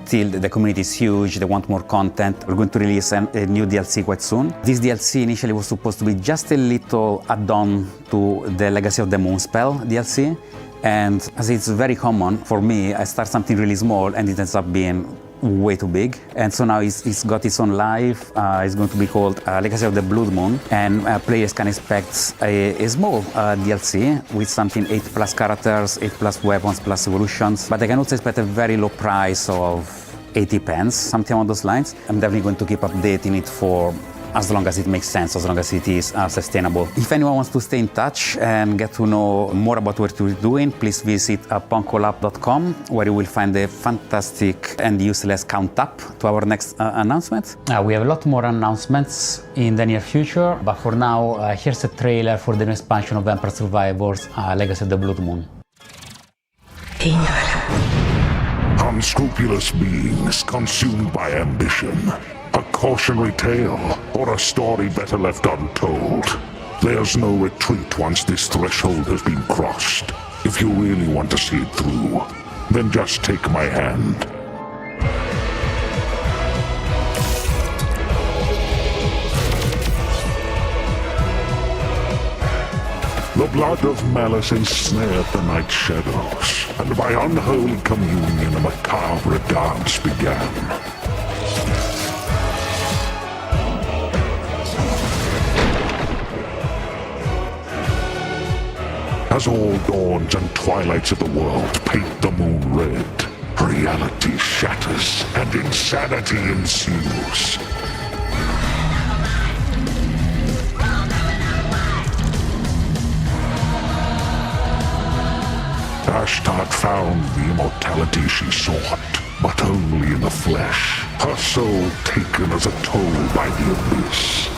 still, the community is huge, they want more content. We're going to release a new DLC quite soon. This DLC initially was supposed to be just a little add-on to the Legacy of the Moonspell DLC. And as it's very common for me, I start something really small and it ends up being way too big. And so now it's got its own life. It's going to be called Legacy of the Blood Moon, and players can expect a small DLC with something 8+ characters, 8+ weapons, plus evolutions, but they can also expect a very low price of 80 pence, something along those lines. I'm definitely going to keep updating it for as long as it makes sense, as long as it is sustainable. If anyone wants to stay in touch and get to know more about what we're doing, please visit ponkolab.com, where you will find a fantastic and useless count up to our next announcement. We have a lot more announcements in the near future, but for now, here's a trailer for the new expansion of Vampire Survivors, Legacy of the Blood Moon. Unscrupulous beings consumed by ambition. A cautionary tale, or a story better left untold. There's no retreat once this threshold has been crossed. If you really want to see it through, then just take my hand. The blood of malice ensnared the night shadows, and by unholy communion a macabre dance began. As all dawns and twilights of the world paint the moon red, reality shatters and insanity ensues. Ashtart found the immortality she sought, but only in the flesh, her soul taken as a toll by the abyss.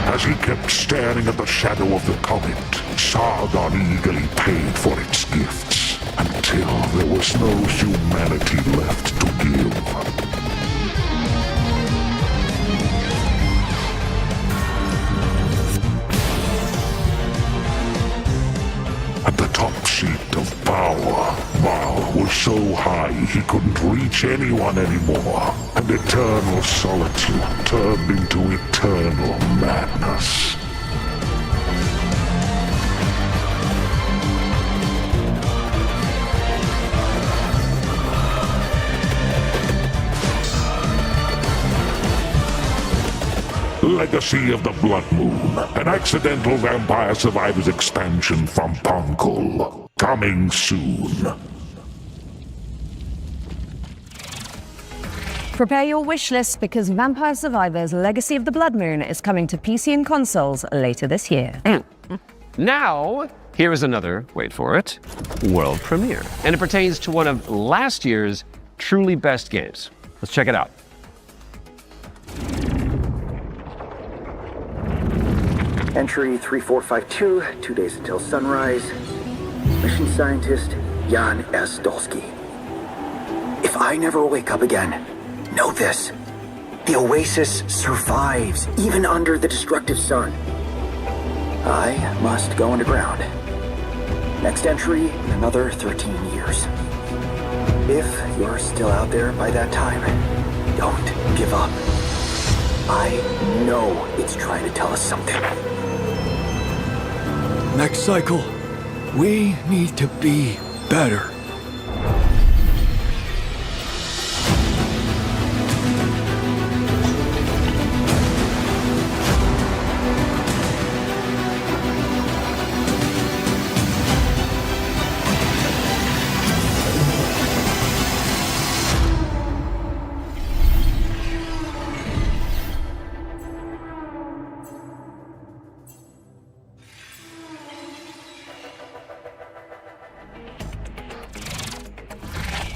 As he kept staring at the shadow of the comet, Sargon eagerly paid for its gifts, until there was no humanity left to give. At the top seat of power, Baal was so high he couldn't reach anyone anymore, and eternal solitude turned into eternal madness. Legacy of the Blood Moon, an accidental Vampire Survivors expansion from Pankul. Coming soon. Prepare your wish list because Vampire Survivors Legacy of the Blood Moon is coming to PC and consoles later this year. Now, here is another, wait for it, world premiere. And it pertains to one of last year's truly best games. Let's check it out. Entry 3452, 2 days until sunrise. Mission scientist, Jan S. Dolsky. If I never wake up again, know this. The Oasis survives, even under the destructive sun. I must go underground. Next entry, in another 13 years. If you're still out there by that time, don't give up. I know it's trying to tell us something. Next cycle, we need to be better.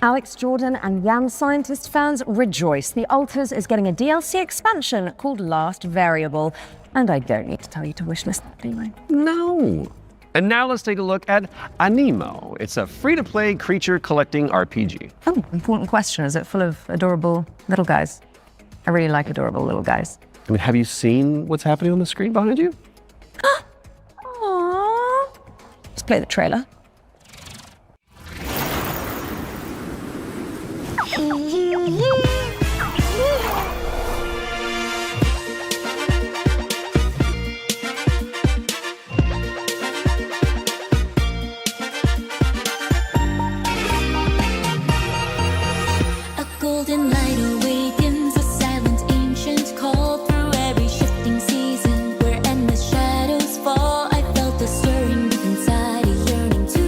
Alex Jordan and Yam Scientist fans rejoice. The Alters is getting a DLC expansion called Last Variable. And I don't need to tell you to wishlist that, do I? No. And now let's take a look at Animo. It's a free-to-play creature collecting RPG. Oh, important question. Is it full of adorable little guys? I really like adorable little guys. I mean, have you seen what's happening on the screen behind you? Aww. Let's play the trailer. A golden light awakens, a silent ancient call through every shifting season. Where endless shadows fall, I felt a stirring deep inside, a yearning to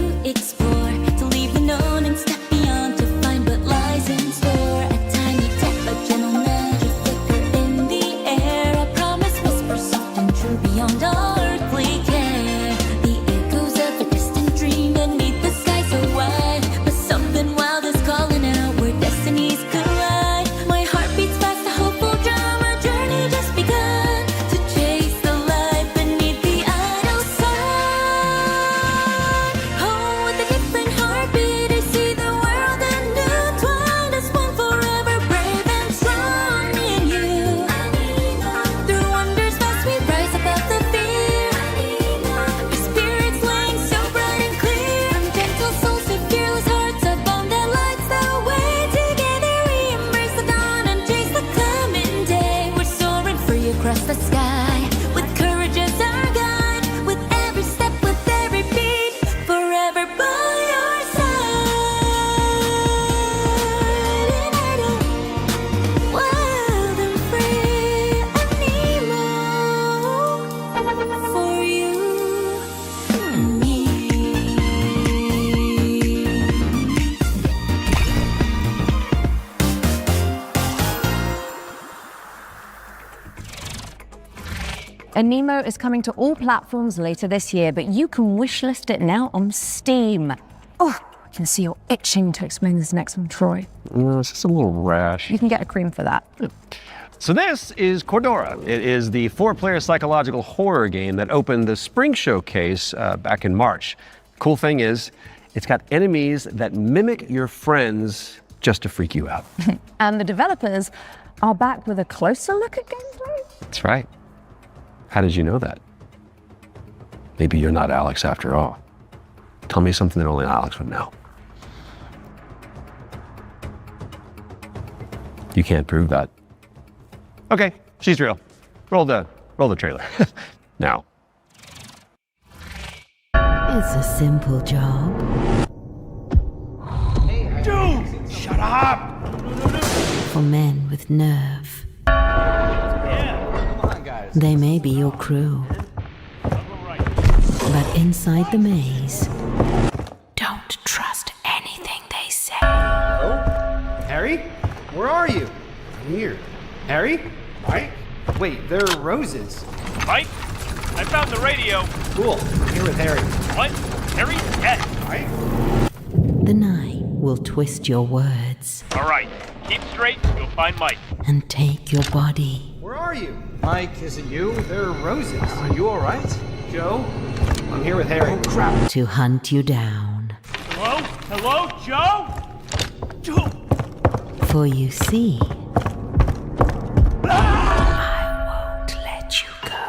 Anemo is coming to all platforms later this year, but you can wishlist it now on Steam. Oh, I can see you're itching to explain this next one, Troy. No, it's just a little rash. You can get a cream for that. So this is Cordura. It is the 4-player psychological horror game that opened the Spring Showcase back in March. Cool thing is, it's got enemies that mimic your friends just to freak you out. And the developers are back with a closer look at gameplay. That's right. How did you know that? Maybe you're not Alex after all. Tell me something that only Alex would know. You can't prove that. Okay, she's real. Roll the trailer. Now. It's a simple job. Dude, shut up! For men with nerve. They may be your crew. But inside the maze, don't trust anything they say. Hello? Harry? Where are you? I'm here. Harry? Mike? Wait, there are roses. Mike? I found the radio. Cool. I'm here with Harry. What? Harry? Yes. Mike? The night will twist your words All right. Keep straight. You'll find Mike. and take your body. Where are you? Mike, is it you? There are roses. Are you alright? Joe? I'm here with Harry. Oh, crap. To hunt you down. Hello? Hello, Joe? Joe? For you see, I won't let you go.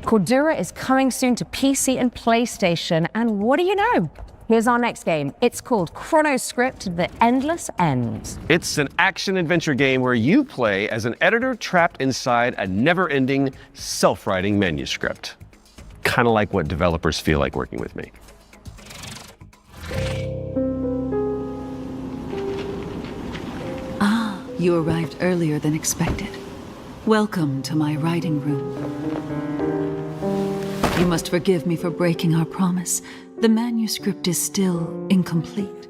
Cordura is coming soon to PC and PlayStation, and what do you know? Here's our next game. It's called Chronoscript: The Endless End. It's an action-adventure game where you play as an editor trapped inside a never-ending, self-writing manuscript. Kind of like what developers feel like working with me. Ah, you arrived earlier than expected. Welcome to my writing room. You must forgive me for breaking our promise. The manuscript is still incomplete.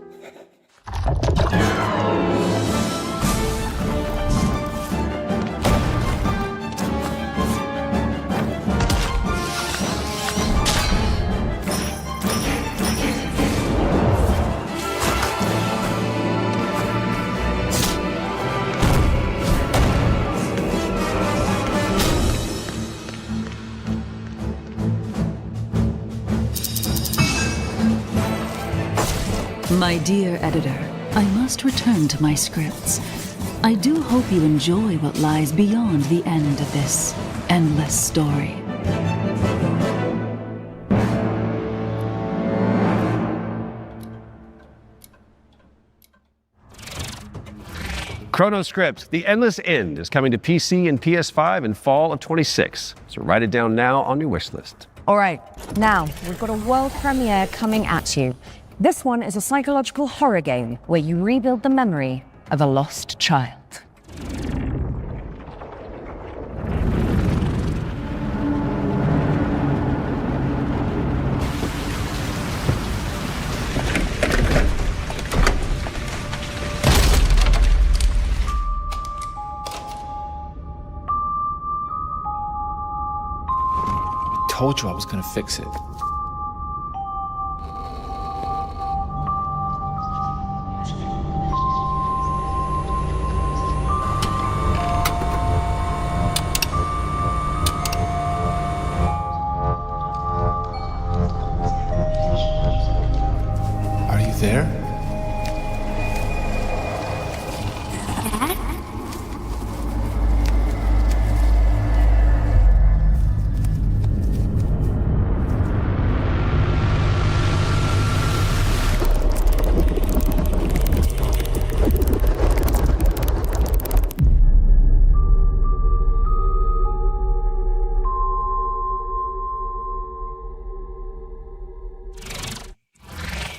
My dear editor, I must return to my scripts. I do hope you enjoy what lies beyond the end of this endless story. Chronoscript: The Endless End is coming to PC and PS5 in fall of 26. So write it down now on your wish list. All right, now we've got a world premiere coming at you. This one is a psychological horror game where you rebuild the memory of a lost child. Told you I was gonna fix it. Are you there?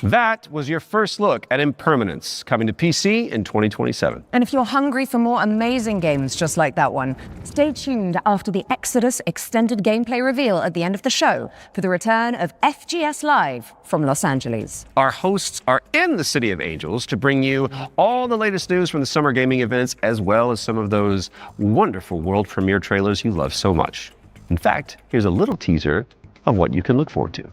That was your first look at Impermanence, coming to PC in 2027. And if you're hungry for more amazing games just like that one, stay tuned after the Exodus extended gameplay reveal at the end of the show for the return of FGS Live from Los Angeles. Our hosts are in the City of Angels to bring you all the latest news from the summer gaming events, as well as some of those wonderful world premiere trailers you love so much. In fact, here's a little teaser of what you can look forward to.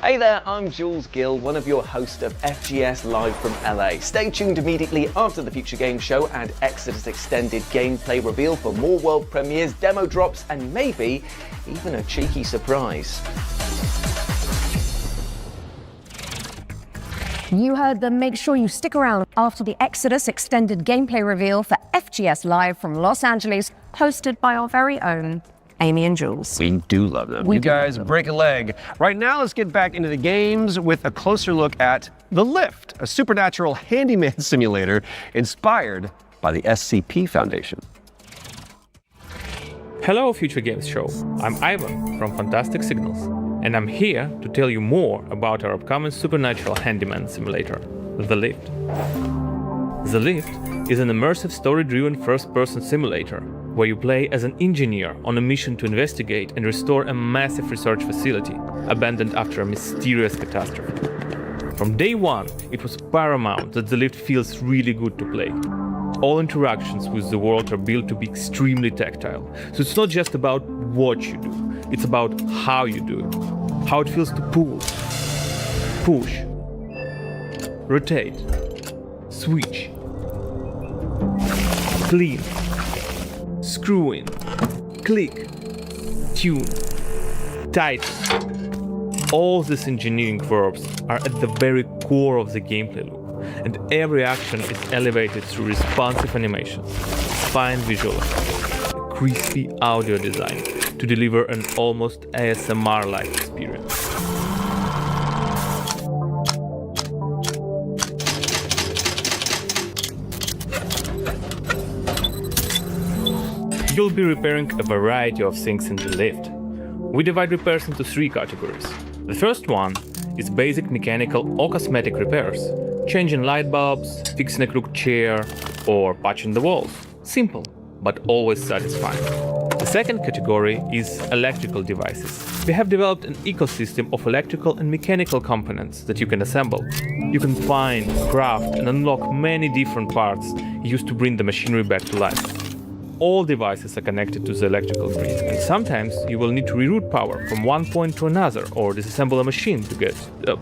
Hey there, I'm Jules Gill, one of your hosts of FGS Live from LA. Stay tuned immediately after the Future Games Show and Exodus Extended gameplay reveal for more world premieres, demo drops, and maybe even a cheeky surprise. You heard them. Make sure you stick around after the Exodus extended gameplay reveal for FGS Live from Los Angeles, hosted by our very own Amy and Jules. We do love them. You guys break a leg. Right now, let's get back into the games with a closer look at The Lift, a supernatural handyman simulator inspired by the SCP Foundation. Hello, Future Games Show. I'm Ivan from Fantastic Signals, and I'm here to tell you more about our upcoming supernatural handyman simulator, The Lift. The Lift is an immersive story-driven first-person simulator where you play as an engineer on a mission to investigate and restore a massive research facility abandoned after a mysterious catastrophe. From day one, it was paramount that The Lift feels really good to play. All interactions with the world are built to be extremely tactile, so it's not just about what you do, it's about how you do it. How it feels to pull, push, rotate, switch, clean, screw in, click, tune, tighten. All these engineering verbs are at the very core of the gameplay loop, and every action is elevated through responsive animations, fine visual effects, a crispy audio design to deliver an almost ASMR-like experience. You'll be repairing a variety of things in the lift. We divide repairs into 3 categories. The first one is basic mechanical or cosmetic repairs, changing light bulbs, fixing a crooked chair, or patching the walls. Simple, but always satisfying. The second category is electrical devices. We have developed an ecosystem of electrical and mechanical components that you can assemble. You can find, craft, and unlock many different parts used to bring the machinery back to life. All devices are connected to the electrical grid, and sometimes you will need to reroute power from one point to another or disassemble a machine to get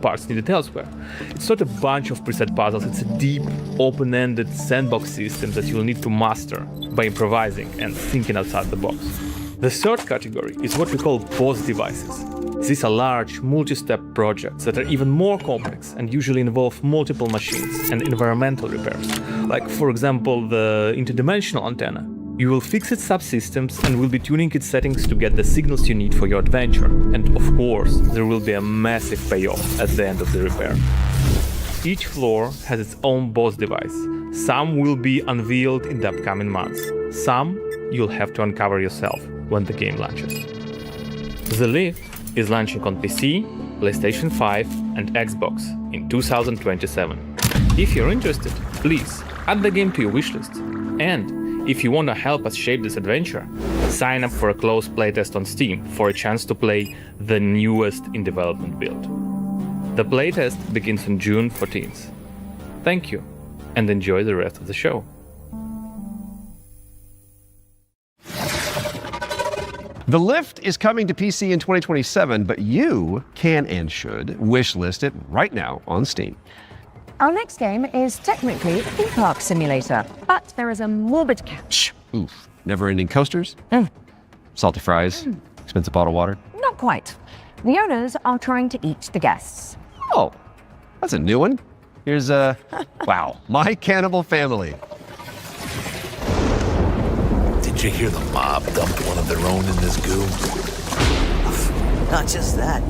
parts needed elsewhere. It's not a bunch of preset puzzles, it's a deep, open-ended sandbox system that you'll need to master by improvising and thinking outside the box. The third category is what we call boss devices. These are large, multi-step projects that are even more complex and usually involve multiple machines and environmental repairs, like, for example, the interdimensional antenna. You will fix its subsystems and will be tuning its settings to get the signals you need for your adventure. And of course, there will be a massive payoff at the end of the repair. Each floor has its own boss device. Some will be unveiled in the upcoming months. Some you'll have to uncover yourself when the game launches. The Lift is launching on PC, PlayStation 5 and Xbox in 2027. If you're interested, please add the game to your wishlist. And if you want to help us shape this adventure, sign up for a closed playtest on Steam for a chance to play the newest in development build. The playtest begins on June 14th. Thank you, and enjoy the rest of the show. The Lift is coming to PC in 2027, but you can and should wishlist it right now on Steam. Our next game is technically a theme park simulator, but there is a morbid catch. Oof. Never-ending coasters? Salty fries? Expensive bottled water? Not quite. The owners are trying to eat the guests. Oh, that's a new one. Here's wow, My Cannibal Family. Did you hear the mob dumped one of their own in this goo? Not just that.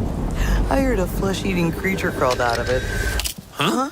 I heard a flesh-eating creature crawled out of it. Huh?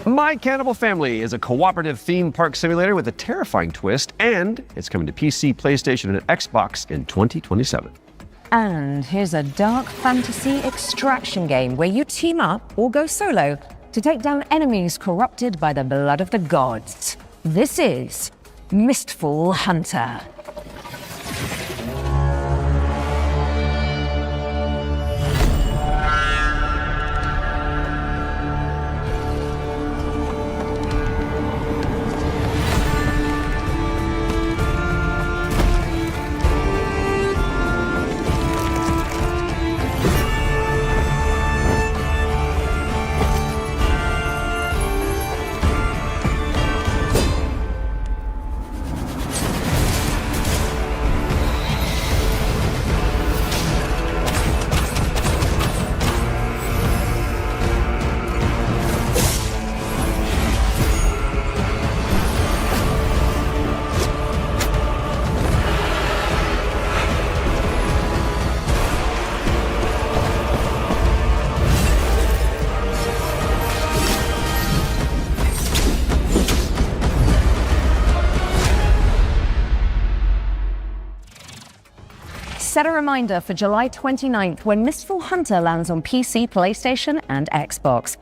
My Cannibal Family is a cooperative theme park simulator with a terrifying twist, and it's coming to PC, PlayStation, and Xbox in 2027. And here's a dark fantasy extraction game where you team up or go solo to take down enemies corrupted by the blood of the gods. This is Mistful Hunter. Set a reminder for July 29th when Mistful Hunter lands on PC, PlayStation, and Xbox.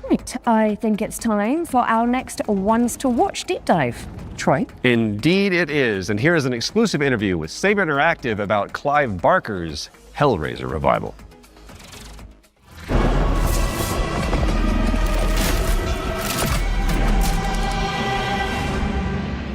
Right, I think it's time for our next Ones to Watch deep dive. Troy? Indeed it is, and here is an exclusive interview with Saber Interactive about Clive Barker's Hellraiser revival.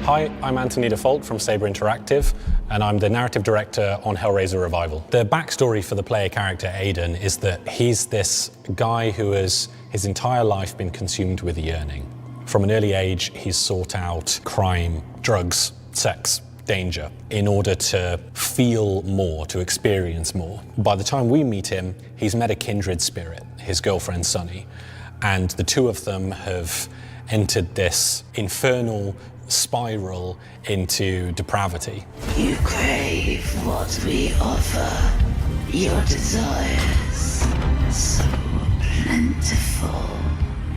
Hi, I'm Anthony Default from Saber Interactive, and I'm the narrative director on Hellraiser Revival. The backstory for the player character Aiden is that he's this guy who has his entire life been consumed with yearning. From an early age, he's sought out crime, drugs, sex, danger in order to feel more, to experience more. By the time we meet him, he's met a kindred spirit, his girlfriend Sunny, and the two of them have entered this infernal spiral into depravity. You crave what we offer, your desires so plentiful.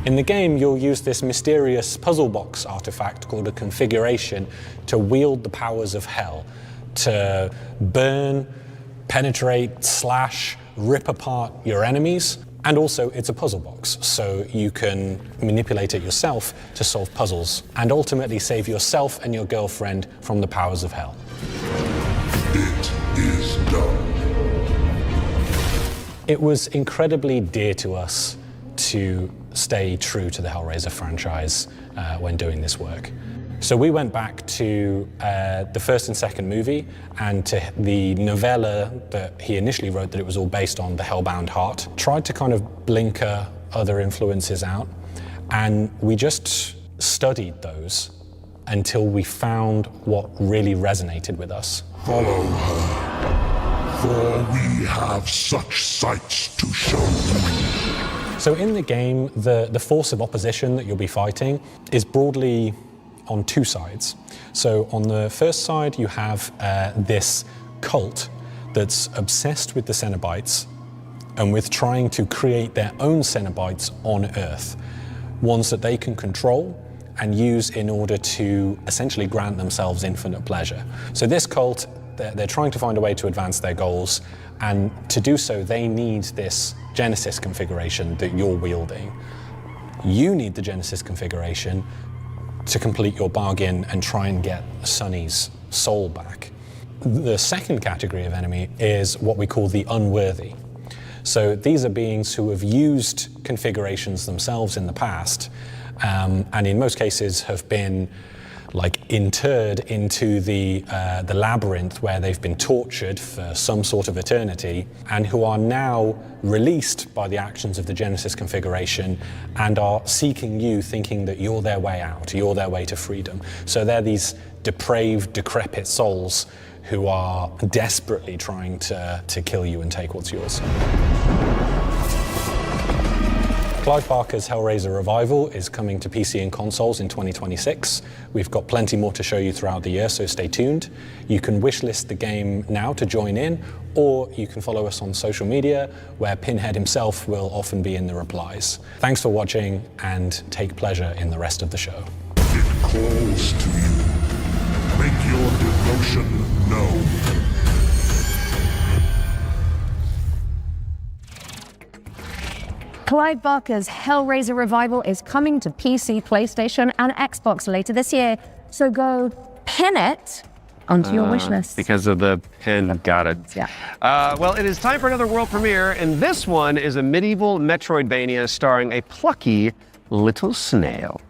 In the game, you'll use this mysterious puzzle box artifact called a configuration to wield the powers of hell, to burn, penetrate, slash, rip apart your enemies. And also, it's a puzzle box, so you can manipulate it yourself to solve puzzles and ultimately save yourself and your girlfriend from the powers of hell. It is done. It was incredibly dear to us to stay true to the Hellraiser franchise when doing this work. So we went back to the first and second movie and to the novella that he initially wrote that it was all based on, The Hellbound Heart. Tried to kind of blinker other influences out, and we just studied those until we found what really resonated with us. Follow her, for we have such sights to show you. So in the game, the force of opposition that you'll be fighting is broadly on two sides. So on the first side, you have this cult that's obsessed with the Cenobites and with trying to create their own Cenobites on Earth, ones that they can control and use in order to essentially grant themselves infinite pleasure. So this cult, they're trying to find a way to advance their goals, and to do so, they need this Genesis configuration that you're wielding. You need the Genesis configuration to complete your bargain and try and get Sonny's soul back. The second category of enemy is what we call the unworthy. So these are beings who have used configurations themselves in the past, and in most cases have been interred into the labyrinth where they've been tortured for some sort of eternity, and who are now released by the actions of the Genesis configuration and are seeking you, thinking that you're their way out, you're their way to freedom. So they're these depraved, decrepit souls who are desperately trying to kill you and take what's yours. Clive Barker's Hellraiser Revival is coming to PC and consoles in 2026. We've got plenty more to show you throughout the year, so stay tuned. You can wishlist the game now to join in, or you can follow us on social media, where Pinhead himself will often be in the replies. Thanks for watching, and take pleasure in the rest of the show. It calls to you. Make your devotion known. Clive Barker's Hellraiser Revival is coming to PC, PlayStation, and Xbox later this year. So go pin it onto your wish list. Because of the pin, got it. Yeah. Well, it is time for another world premiere, and this one is a medieval Metroidvania starring a plucky little snail.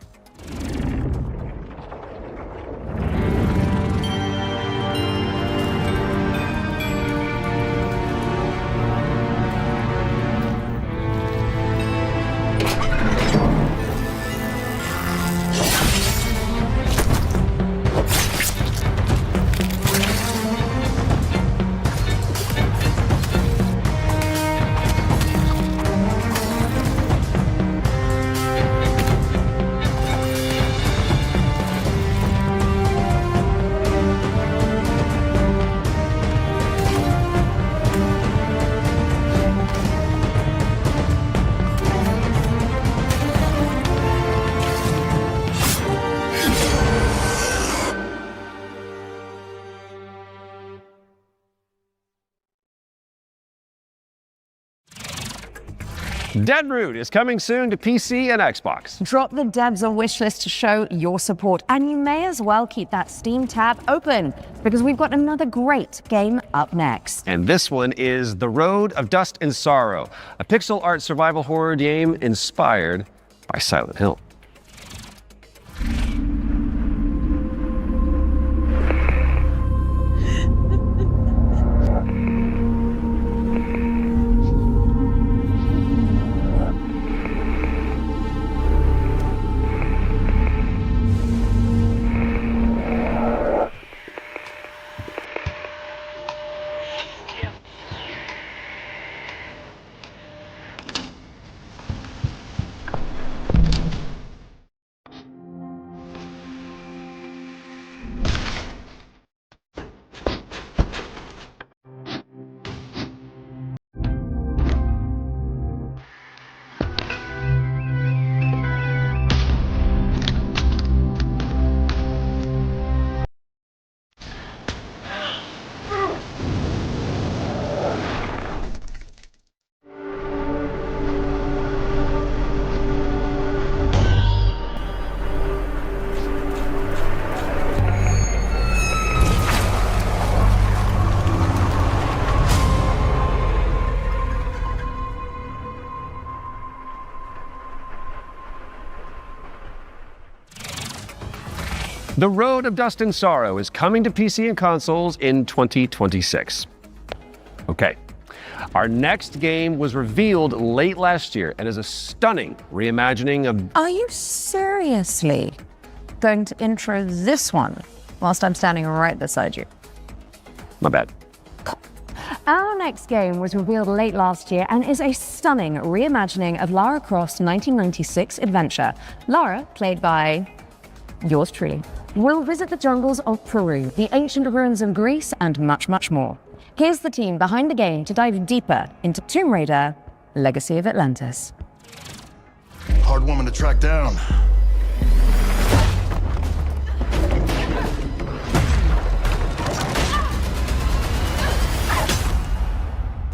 Dead Root is coming soon to PC and Xbox. Drop the devs on wishlist to show your support, and you may as well keep that Steam tab open, because we've got another great game up next. And this one is The Road of Dust and Sorrow, a pixel art survival horror game inspired by Silent Hill. The Road of Dust and Sorrow is coming to PC and consoles in 2026. Okay, our next game was revealed late last year and is a stunning reimagining of... Are you seriously going to intro this one whilst I'm standing right beside you? My bad. Our next game was revealed late last year and is a stunning reimagining of Lara Croft's 1996 adventure. Lara, played by yours truly, will visit the jungles of Peru, the ancient ruins of Greece, and much, much more. Here's the team behind the game to dive deeper into Tomb Raider: Legacy of Atlantis. Hard woman to track down.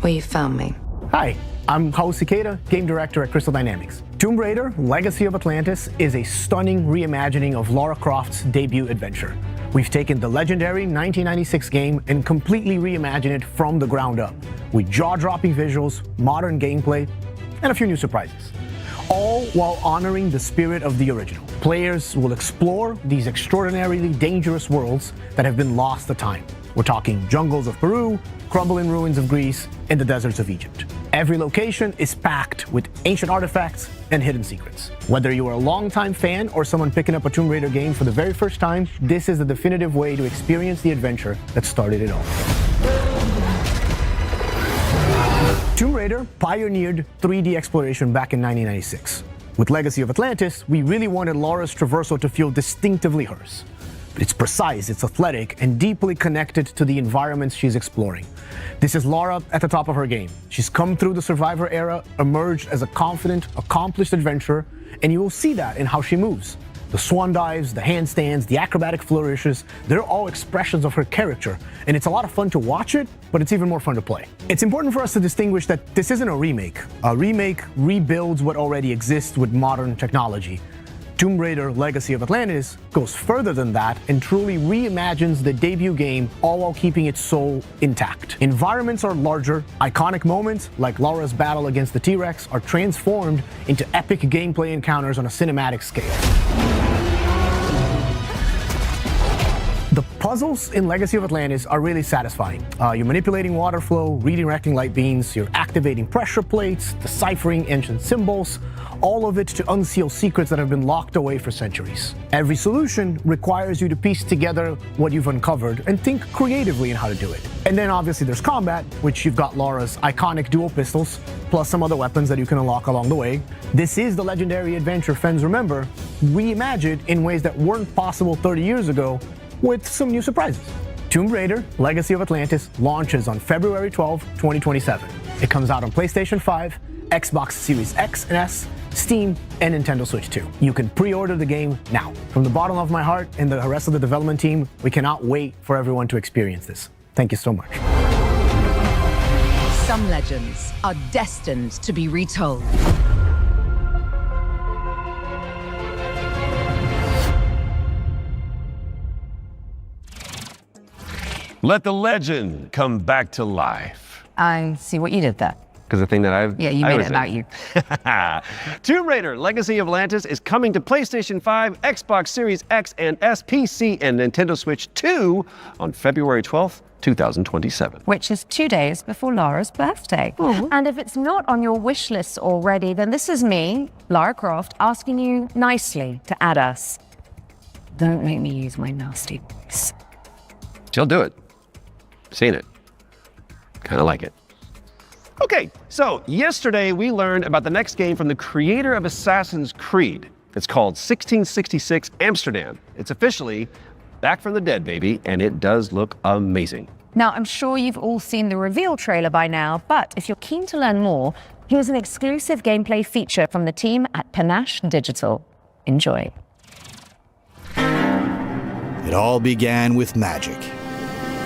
Well, you found me. Hi, I'm Hao Cicada, game director at Crystal Dynamics. Tomb Raider: Legacy of Atlantis is a stunning reimagining of Lara Croft's debut adventure. We've taken the legendary 1996 game and completely reimagined it from the ground up, with jaw-dropping visuals, modern gameplay, and a few new surprises. All while honoring the spirit of the original. Players will explore these extraordinarily dangerous worlds that have been lost to time. We're talking jungles of Peru, crumbling ruins of Greece, and the deserts of Egypt. Every location is packed with ancient artifacts and hidden secrets. Whether you are a longtime fan or someone picking up a Tomb Raider game for the very first time, this is the definitive way to experience the adventure that started it all. Tomb Raider pioneered 3D exploration back in 1996. With Legacy of Atlantis, we really wanted Lara's traversal to feel distinctively hers. It's precise, it's athletic, and deeply connected to the environments she's exploring. This is Lara at the top of her game. She's come through the Survivor era, emerged as a confident, accomplished adventurer, and you will see that in how she moves. The swan dives, the handstands, the acrobatic flourishes, they're all expressions of her character, and it's a lot of fun to watch it, but it's even more fun to play. It's important for us to distinguish that this isn't a remake. A remake rebuilds what already exists with modern technology. Tomb Raider: Legacy of Atlantis goes further than that and truly reimagines the debut game, all while keeping its soul intact. Environments are larger, iconic moments like Lara's battle against the T-Rex are transformed into epic gameplay encounters on a cinematic scale. The puzzles in Legacy of Atlantis are really satisfying. You're manipulating water flow, redirecting light beams, you're activating pressure plates, deciphering ancient symbols, all of it to unseal secrets that have been locked away for centuries. Every solution requires you to piece together what you've uncovered and think creatively in how to do it. And then obviously there's combat, which you've got Lara's iconic dual pistols, plus some other weapons that you can unlock along the way. This is the legendary adventure fans remember, reimagined in ways that weren't possible 30 years ago, with some new surprises. Tomb Raider: Legacy of Atlantis launches on February 12, 2027. It comes out on PlayStation 5, Xbox Series X and S, Steam, and Nintendo Switch 2. You can pre-order the game now. From the bottom of my heart and the rest of the development team, we cannot wait for everyone to experience this. Thank you so much. Some legends are destined to be retold. Let the legend come back to life. I see what you did there. Because the thing that Yeah, you made it about you. Tomb Raider: Legacy of Atlantis is coming to PlayStation 5, Xbox Series X and S, PC, and Nintendo Switch 2 on February 12th, 2027. Which is 2 days before Lara's birthday. And if it's not on your wish list already, then this is me, Lara Croft, asking you nicely to add us. Don't make me use my nasty voice. She'll do it. Seen it. Kind of like it. Okay, so yesterday we learned about the next game from the creator of Assassin's Creed. It's called 1666 Amsterdam. It's officially back from the dead, baby, and it does look amazing. Now, I'm sure you've all seen the reveal trailer by now, but if you're keen to learn more, here's an exclusive gameplay feature from the team at Panache Digital. Enjoy. It all began with magic.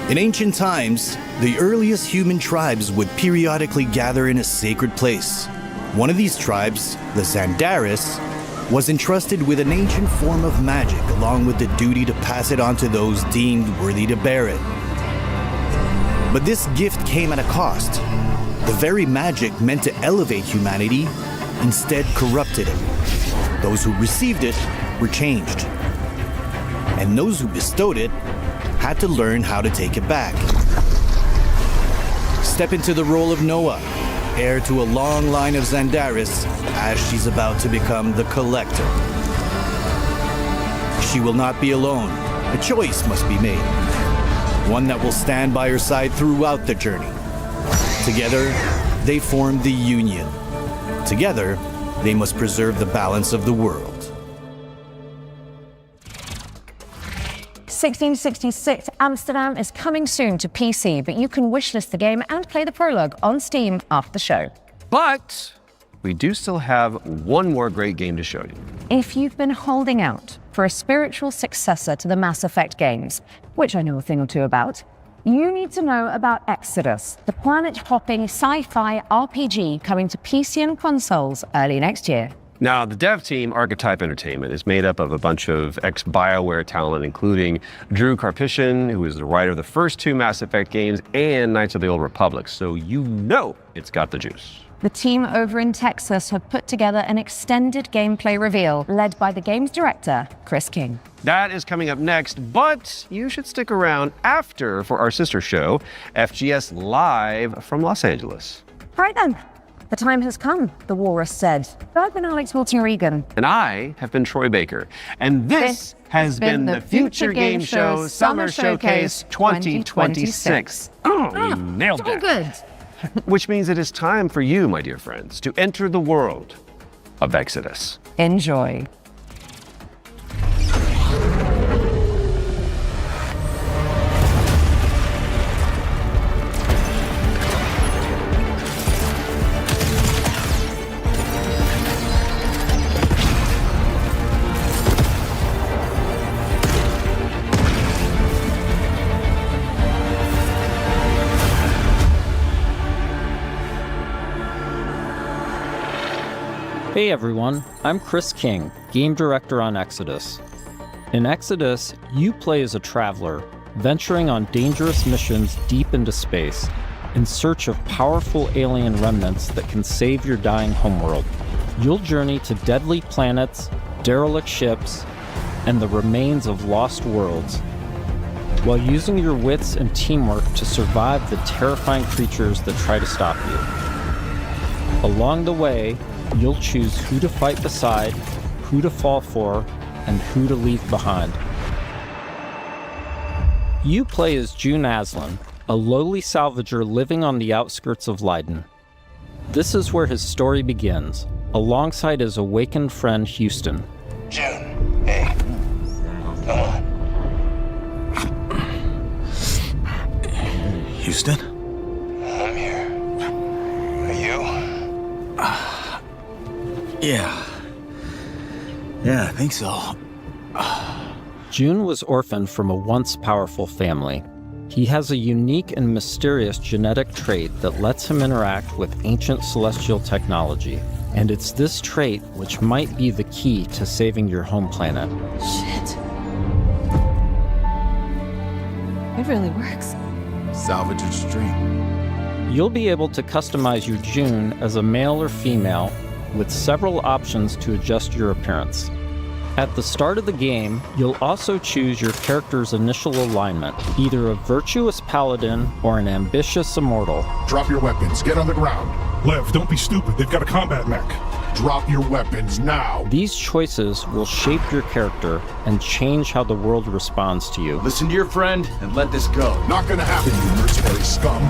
In ancient times, the earliest human tribes would periodically gather in a sacred place. One of these tribes, the Zandaris, was entrusted with an ancient form of magic along with the duty to pass it on to those deemed worthy to bear it. But this gift came at a cost. The very magic meant to elevate humanity instead corrupted it. Those who received it were changed. And those who bestowed it had to learn how to take it back. Step into the role of Noah, heir to a long line of Zandaris, as she's about to become the Collector. She will not be alone. A choice must be made. One that will stand by her side throughout the journey. Together, they form the Union. Together, they must preserve the balance of the world. 1666 Amsterdam is coming soon to PC, but you can wishlist the game and play the prologue on Steam after the show. But we do still have one more great game to show you. If you've been holding out for a spiritual successor to the Mass Effect games, which I know a thing or two about, you need to know about Exodus, the planet-hopping sci-fi RPG coming to PC and consoles early next year. Now, the dev team, Archetype Entertainment, is made up of a bunch of ex-BioWare talent, including Drew Karpyshyn, who is the writer of the first 2 Mass Effect games, and Knights of the Old Republic, so you know it's got the juice. The team over in Texas have put together an extended gameplay reveal led by the game's director, Chris King. That is coming up next, but you should stick around after for our sister show, FGS Live from Los Angeles. All right then. The time has come, the walrus said. I've been Alex Wilton-Regan. And I have been Troy Baker. And this has been the Future Game Show Summer Showcase 2026. Oh, you nailed that. So good. Which means it is time for you, my dear friends, to enter the world of Exodus. Enjoy. Hey everyone, I'm Chris King, Game Director on Exodus. In Exodus, you play as a traveler, venturing on dangerous missions deep into space, in search of powerful alien remnants that can save your dying homeworld. You'll journey to deadly planets, derelict ships, and the remains of lost worlds, while using your wits and teamwork to survive the terrifying creatures that try to stop you. Along the way, you'll choose who to fight beside, who to fall for, and who to leave behind. You play as June Aslan, a lowly salvager living on the outskirts of Leiden. This is where his story begins, alongside his awakened friend Houston. June, hey, come on. Houston? I'm here. Are you? Yeah, I think so. June was orphaned from a once powerful family. He has a unique and mysterious genetic trait that lets him interact with ancient celestial technology. And it's this trait which might be the key to saving your home planet. Shit. It really works. Salvager's dream. You'll be able to customize your June as a male or female, with several options to adjust your appearance. At the start of the game, you'll also choose your character's initial alignment, either a virtuous paladin or an ambitious immortal. Drop your weapons, get on the ground. Lev, don't be stupid, they've got a combat mech. Drop your weapons now. These choices will shape your character and change how the world responds to you. Listen to your friend and let this go. Not gonna happen, you mercenary scum.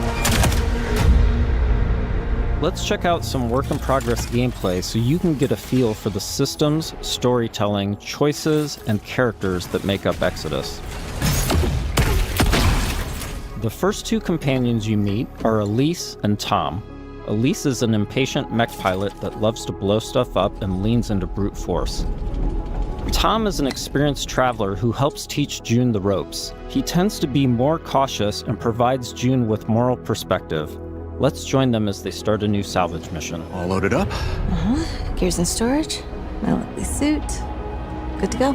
Let's check out some work-in-progress gameplay so you can get a feel for the systems, storytelling, choices, and characters that make up Exodus. The first 2 companions you meet are Elise and Tom. Elise is an impatient mech pilot that loves to blow stuff up and leans into brute force. Tom is an experienced traveler who helps teach June the ropes. He tends to be more cautious and provides June with moral perspective. Let's join them as they start a new salvage mission. All loaded up? Gears in storage. My lovely suit. Good to go.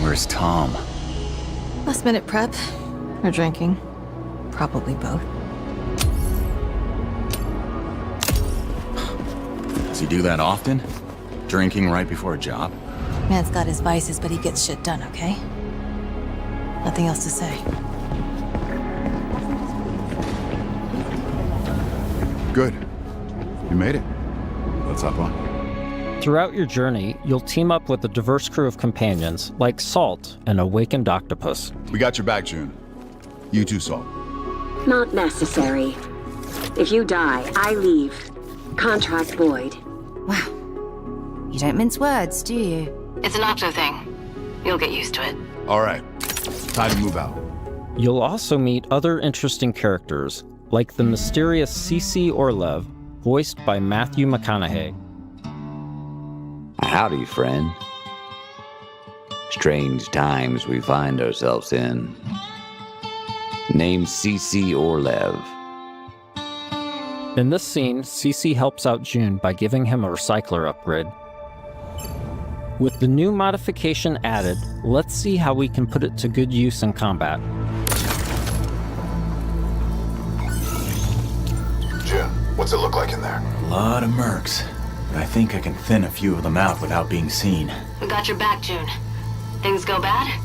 Where's Tom? Last minute prep. Or drinking. Probably both. Does he do that often? Drinking right before a job? Man's got his vices, but he gets shit done, okay? Nothing else to say. Good. You made it. Let's hop on. Throughout your journey, you'll team up with a diverse crew of companions, like Salt, an awakened octopus. We got your back, June. You too, Salt. Not necessary. If you die, I leave. Contract void. Wow. You don't mince words, do you? It's an octo thing. You'll get used to it. All right, Time to move out. You'll also meet other interesting characters, like the mysterious C.C. Orlev, voiced by Matthew McConaughey. Howdy, friend. Strange times we find ourselves in. Named C.C. Orlev. In this scene, C.C. helps out June by giving him a recycler upgrade. With the new modification added, let's see how we can put it to good use in combat. June, what's it look like in there? A lot of mercs. But I think I can thin a few of them out without being seen. We got your back, June. Things go bad?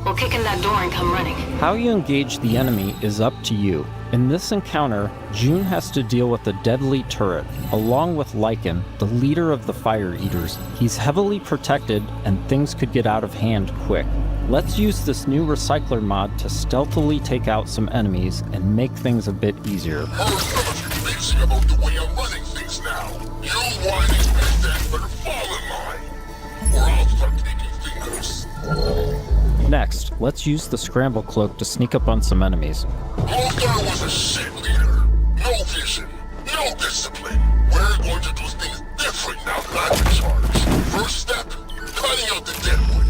We'll kick in that door and come running. How you engage the enemy is up to you. In this encounter, June has to deal with a deadly turret, along with Lycan, the leader of the Fire Eaters. He's heavily protected, and things could get out of hand quick. Let's use this new recycler mod to stealthily take out some enemies and make things a bit easier. Crazy about the way I'm running things now. You whining bastard better fall in line, or I'll start taking fingers. Next, let's use the scramble cloak to sneak up on some enemies. Lothar was a shit leader. No vision, no discipline. We're going to do things different now that I'm in charge. First step, cutting out the deadwood.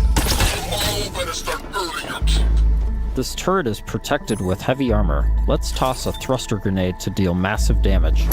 You all better start earning your keep. This turret is protected with heavy armor. Let's toss a thruster grenade to deal massive damage.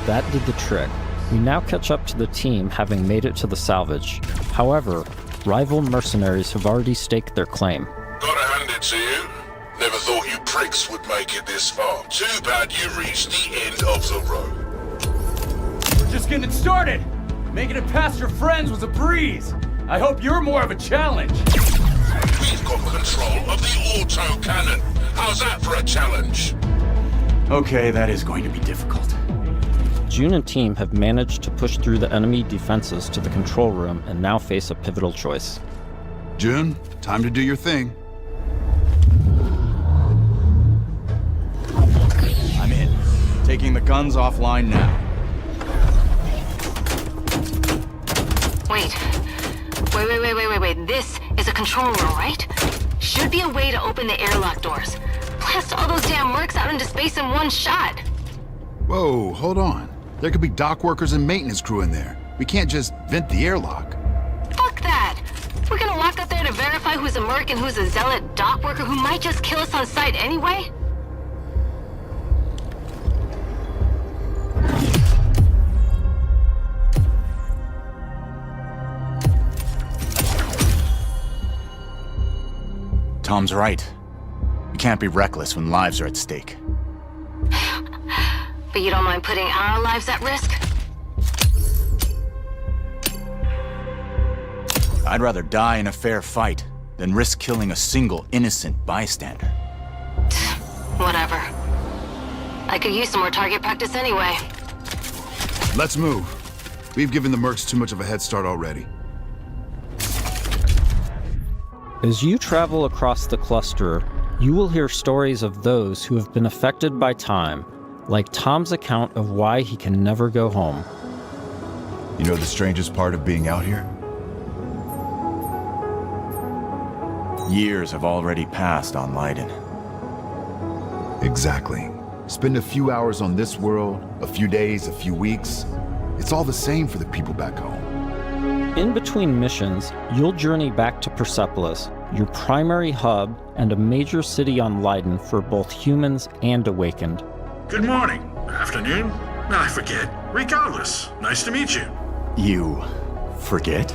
That did the trick. We now catch up to the team having made it to the salvage. However, rival mercenaries have already staked their claim. Gotta hand it to you. Never thought you pricks would make it this far. Too bad you reached the end of the road. We're just getting started. Making it past your friends was a breeze. I hope you're more of a challenge. We've got control of the auto cannon. How's that for a challenge? Okay, that is going to be difficult. June and team have managed to push through the enemy defenses to the control room and now face a pivotal choice. June, time to do your thing. I'm in. Taking the guns offline now. Wait. This is a control room, right? Should be a way to open the airlock doors. Blast all those damn mercs out into space in one shot. Whoa, hold on. There could be dock workers and maintenance crew in there. We can't just vent the airlock. Fuck that! We're gonna walk up there to verify who's a merc and who's a zealot dock worker who might just kill us on sight anyway? Tom's right. We can't be reckless when lives are at stake. But you don't mind putting our lives at risk? I'd rather die in a fair fight than risk killing a single innocent bystander. Whatever. I could use some more target practice anyway. Let's move. We've given the mercs too much of a head start already. As you travel across the cluster, you will hear stories of those who have been affected by time, like Tom's account of why he can never go home. You know the strangest part of being out here? Years have already passed on Leiden. Exactly. Spend a few hours on this world, a few days, a few weeks. It's all the same for the people back home. In between missions, you'll journey back to Persepolis, your primary hub and a major city on Leiden for both humans and Awakened. Good morning. Afternoon? I forget. Regardless, nice to meet you. You forget?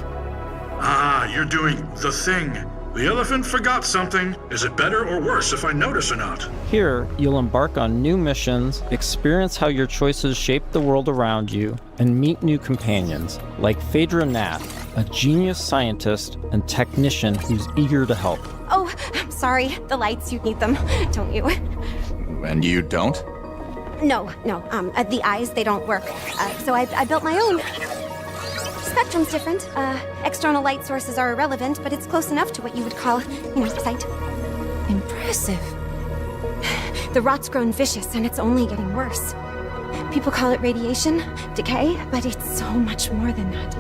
Ah, you're doing the thing. The elephant forgot something. Is it better or worse if I notice or not? Here, you'll embark on new missions, experience how your choices shape the world around you, and meet new companions, like Phaedra Nath, a genius scientist and technician who's eager to help. Oh, I'm sorry. The lights, you need them, don't you? And you don't? No. The eyes, they don't work. So I built my own. Spectrum's different. External light sources are irrelevant, but it's close enough to what you would call, sight. Impressive. The rot's grown vicious, and it's only getting worse. People call it radiation, decay, but it's so much more than that.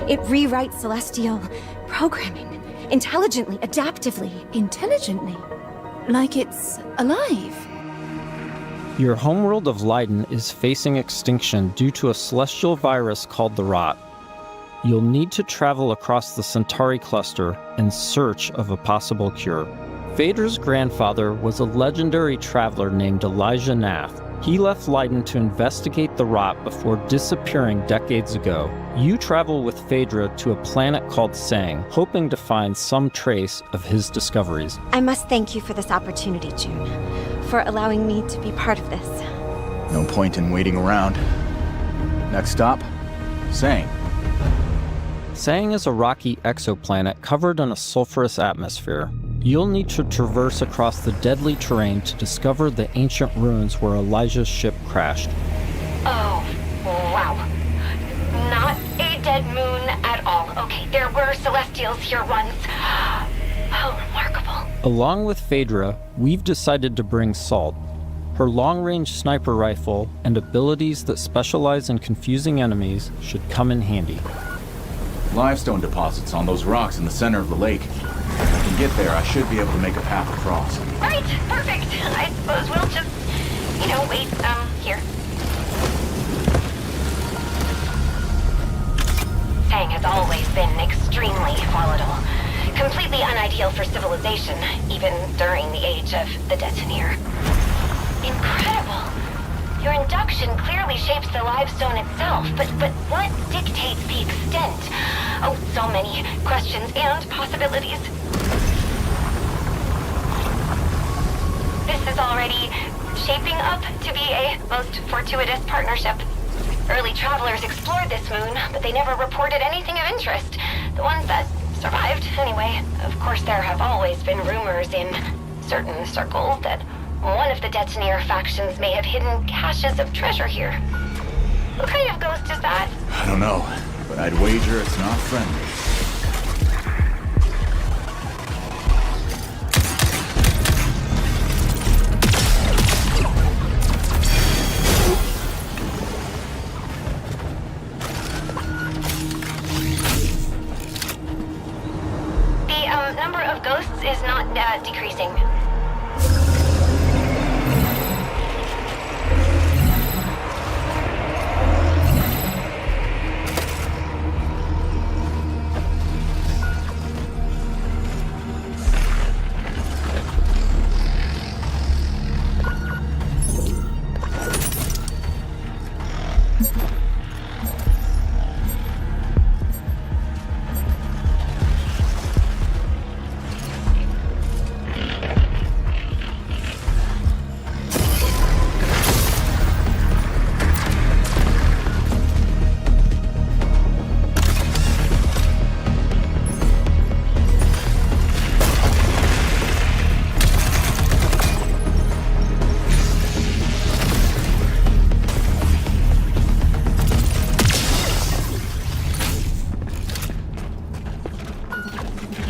It rewrites celestial programming, intelligently, adaptively. Intelligently? Like it's alive? Your homeworld of Leiden is facing extinction due to a celestial virus called the Rot. You'll need to travel across the Centauri cluster in search of a possible cure. Phaedra's grandfather was a legendary traveler named Elijah Nath. He left Leiden to investigate the Rot before disappearing decades ago. You travel with Phaedra to a planet called Sang, hoping to find some trace of his discoveries. I must thank you for this opportunity, June, for allowing me to be part of this. No point in waiting around. Next stop, Sang. Sang is a rocky exoplanet covered in a sulfurous atmosphere. You'll need to traverse across the deadly terrain to discover the ancient ruins where Elijah's ship crashed. Oh, wow. Not a dead moon at all. Okay, there were celestials here once. How remarkable. Along with Phaedra, we've decided to bring Salt. Her long-range sniper rifle and abilities that specialize in confusing enemies should come in handy. Limestone deposits on those rocks in the center of the lake. If I can get there, I should be able to make a path across. Right, perfect. I suppose we'll just, wait, here. Sang has always been extremely volatile. Completely unideal for civilization, even during the age of the detonator. Incredible. Your induction clearly shapes the limestone itself, but what dictates the extent? Oh, so many questions and possibilities. This is already shaping up to be a most fortuitous partnership. Early travelers explored this moon, but they never reported anything of interest. The ones that survived, anyway. Of course, there have always been rumors in certain circles that one of the detonator factions may have hidden caches of treasure here. What kind of ghost is that? I don't know, but I'd wager it's not friendly. The number of ghosts is not decreasing.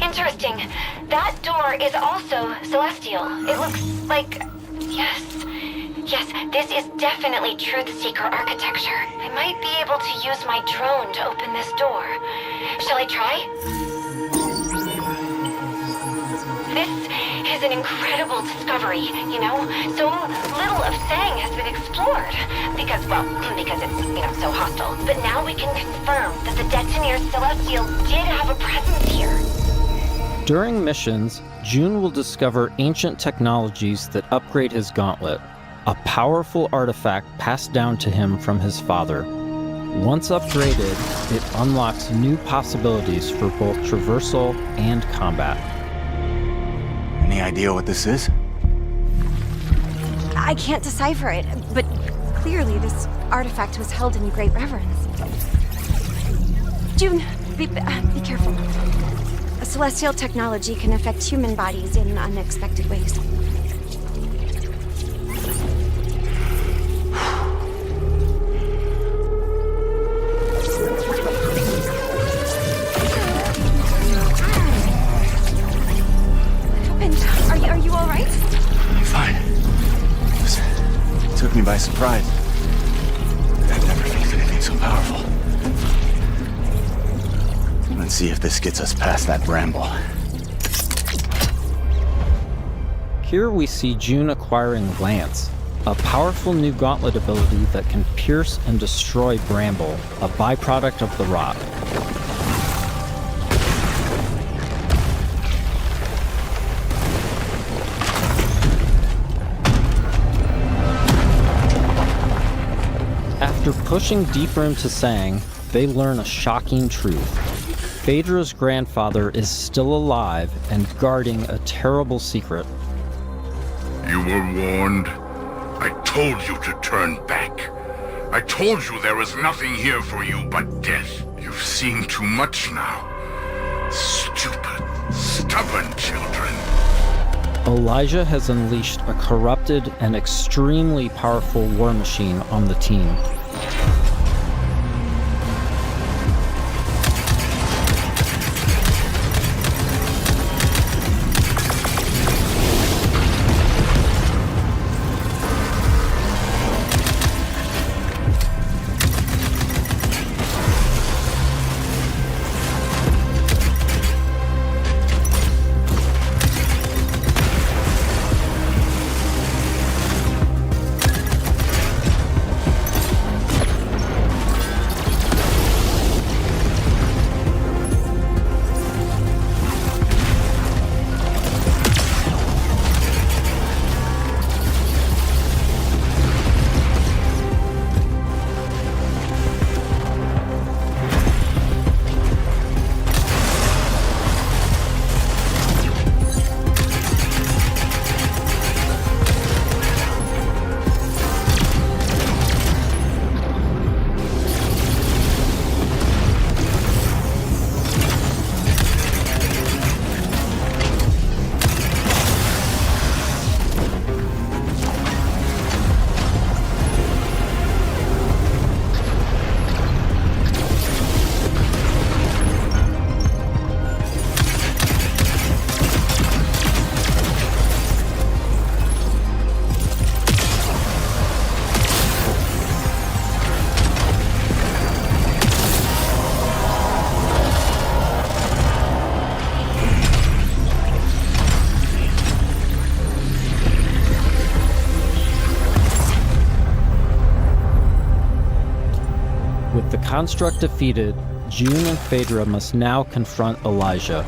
Interesting. That door is also celestial. It looks like... Yes, this is definitely Truth Seeker architecture. I might be able to use my drone to open this door. Shall I try? This is an incredible discovery, So little of Sang has been explored. Because it's, so hostile. But now we can confirm that the Detonator Celestial did have a presence here. During missions, June will discover ancient technologies that upgrade his gauntlet, a powerful artifact passed down to him from his father. Once upgraded, it unlocks new possibilities for both traversal and combat. Any idea what this is? I can't decipher it, but clearly this artifact was held in great reverence. June, be careful. A celestial technology can affect human bodies in unexpected ways. Are you all right? I'm fine. It took me by surprise. I've never felt anything so powerful. Let's see if this gets us past that bramble. Here we see June acquiring Lance, a powerful new gauntlet ability that can pierce and destroy bramble, a byproduct of the rot. After pushing deeper into Sang, they learn a shocking truth. Phaedra's grandfather is still alive and guarding a terrible secret. You were warned. I told you to turn back. I told you there was nothing here for you but death. You've seen too much now. Stupid, stubborn children. Elijah has unleashed a corrupted and extremely powerful war machine on the team. With the construct defeated, June and Phaedra must now confront Elijah,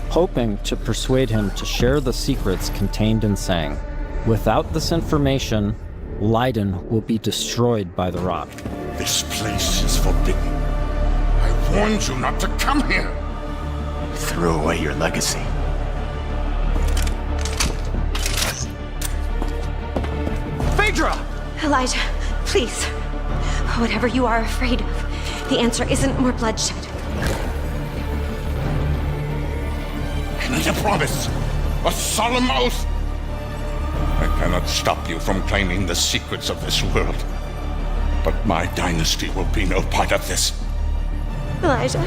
hoping to persuade him to share the secrets contained in Sang. Without this information, Leiden will be destroyed by the rot. This place is forbidden. I warned you not to come here. You threw away your legacy. Phaedra! Elijah, please. Whatever you are afraid of, the answer isn't more bloodshed. I need a promise. A solemn oath. I cannot stop you from claiming the secrets of this world. But my dynasty will be no part of this. Elijah,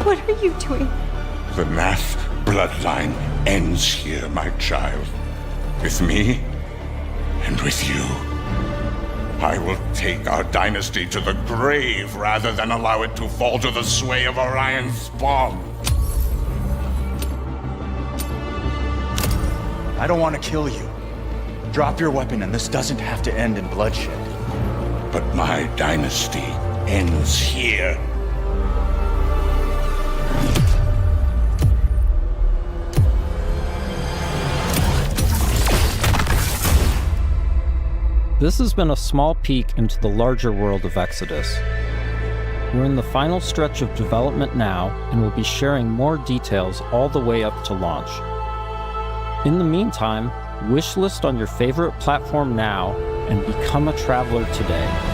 what are you doing? The Nath bloodline ends here, my child. With me and with you. I will take our dynasty to the grave rather than allow it to fall to the sway of Orion's spawn. I don't want to kill you. Drop your weapon and this doesn't have to end in bloodshed. But my dynasty ends here. This has been a small peek into the larger world of Exodus. We're in the final stretch of development now, and we'll be sharing more details all the way up to launch. In the meantime, wishlist on your favorite platform now and become a traveler today.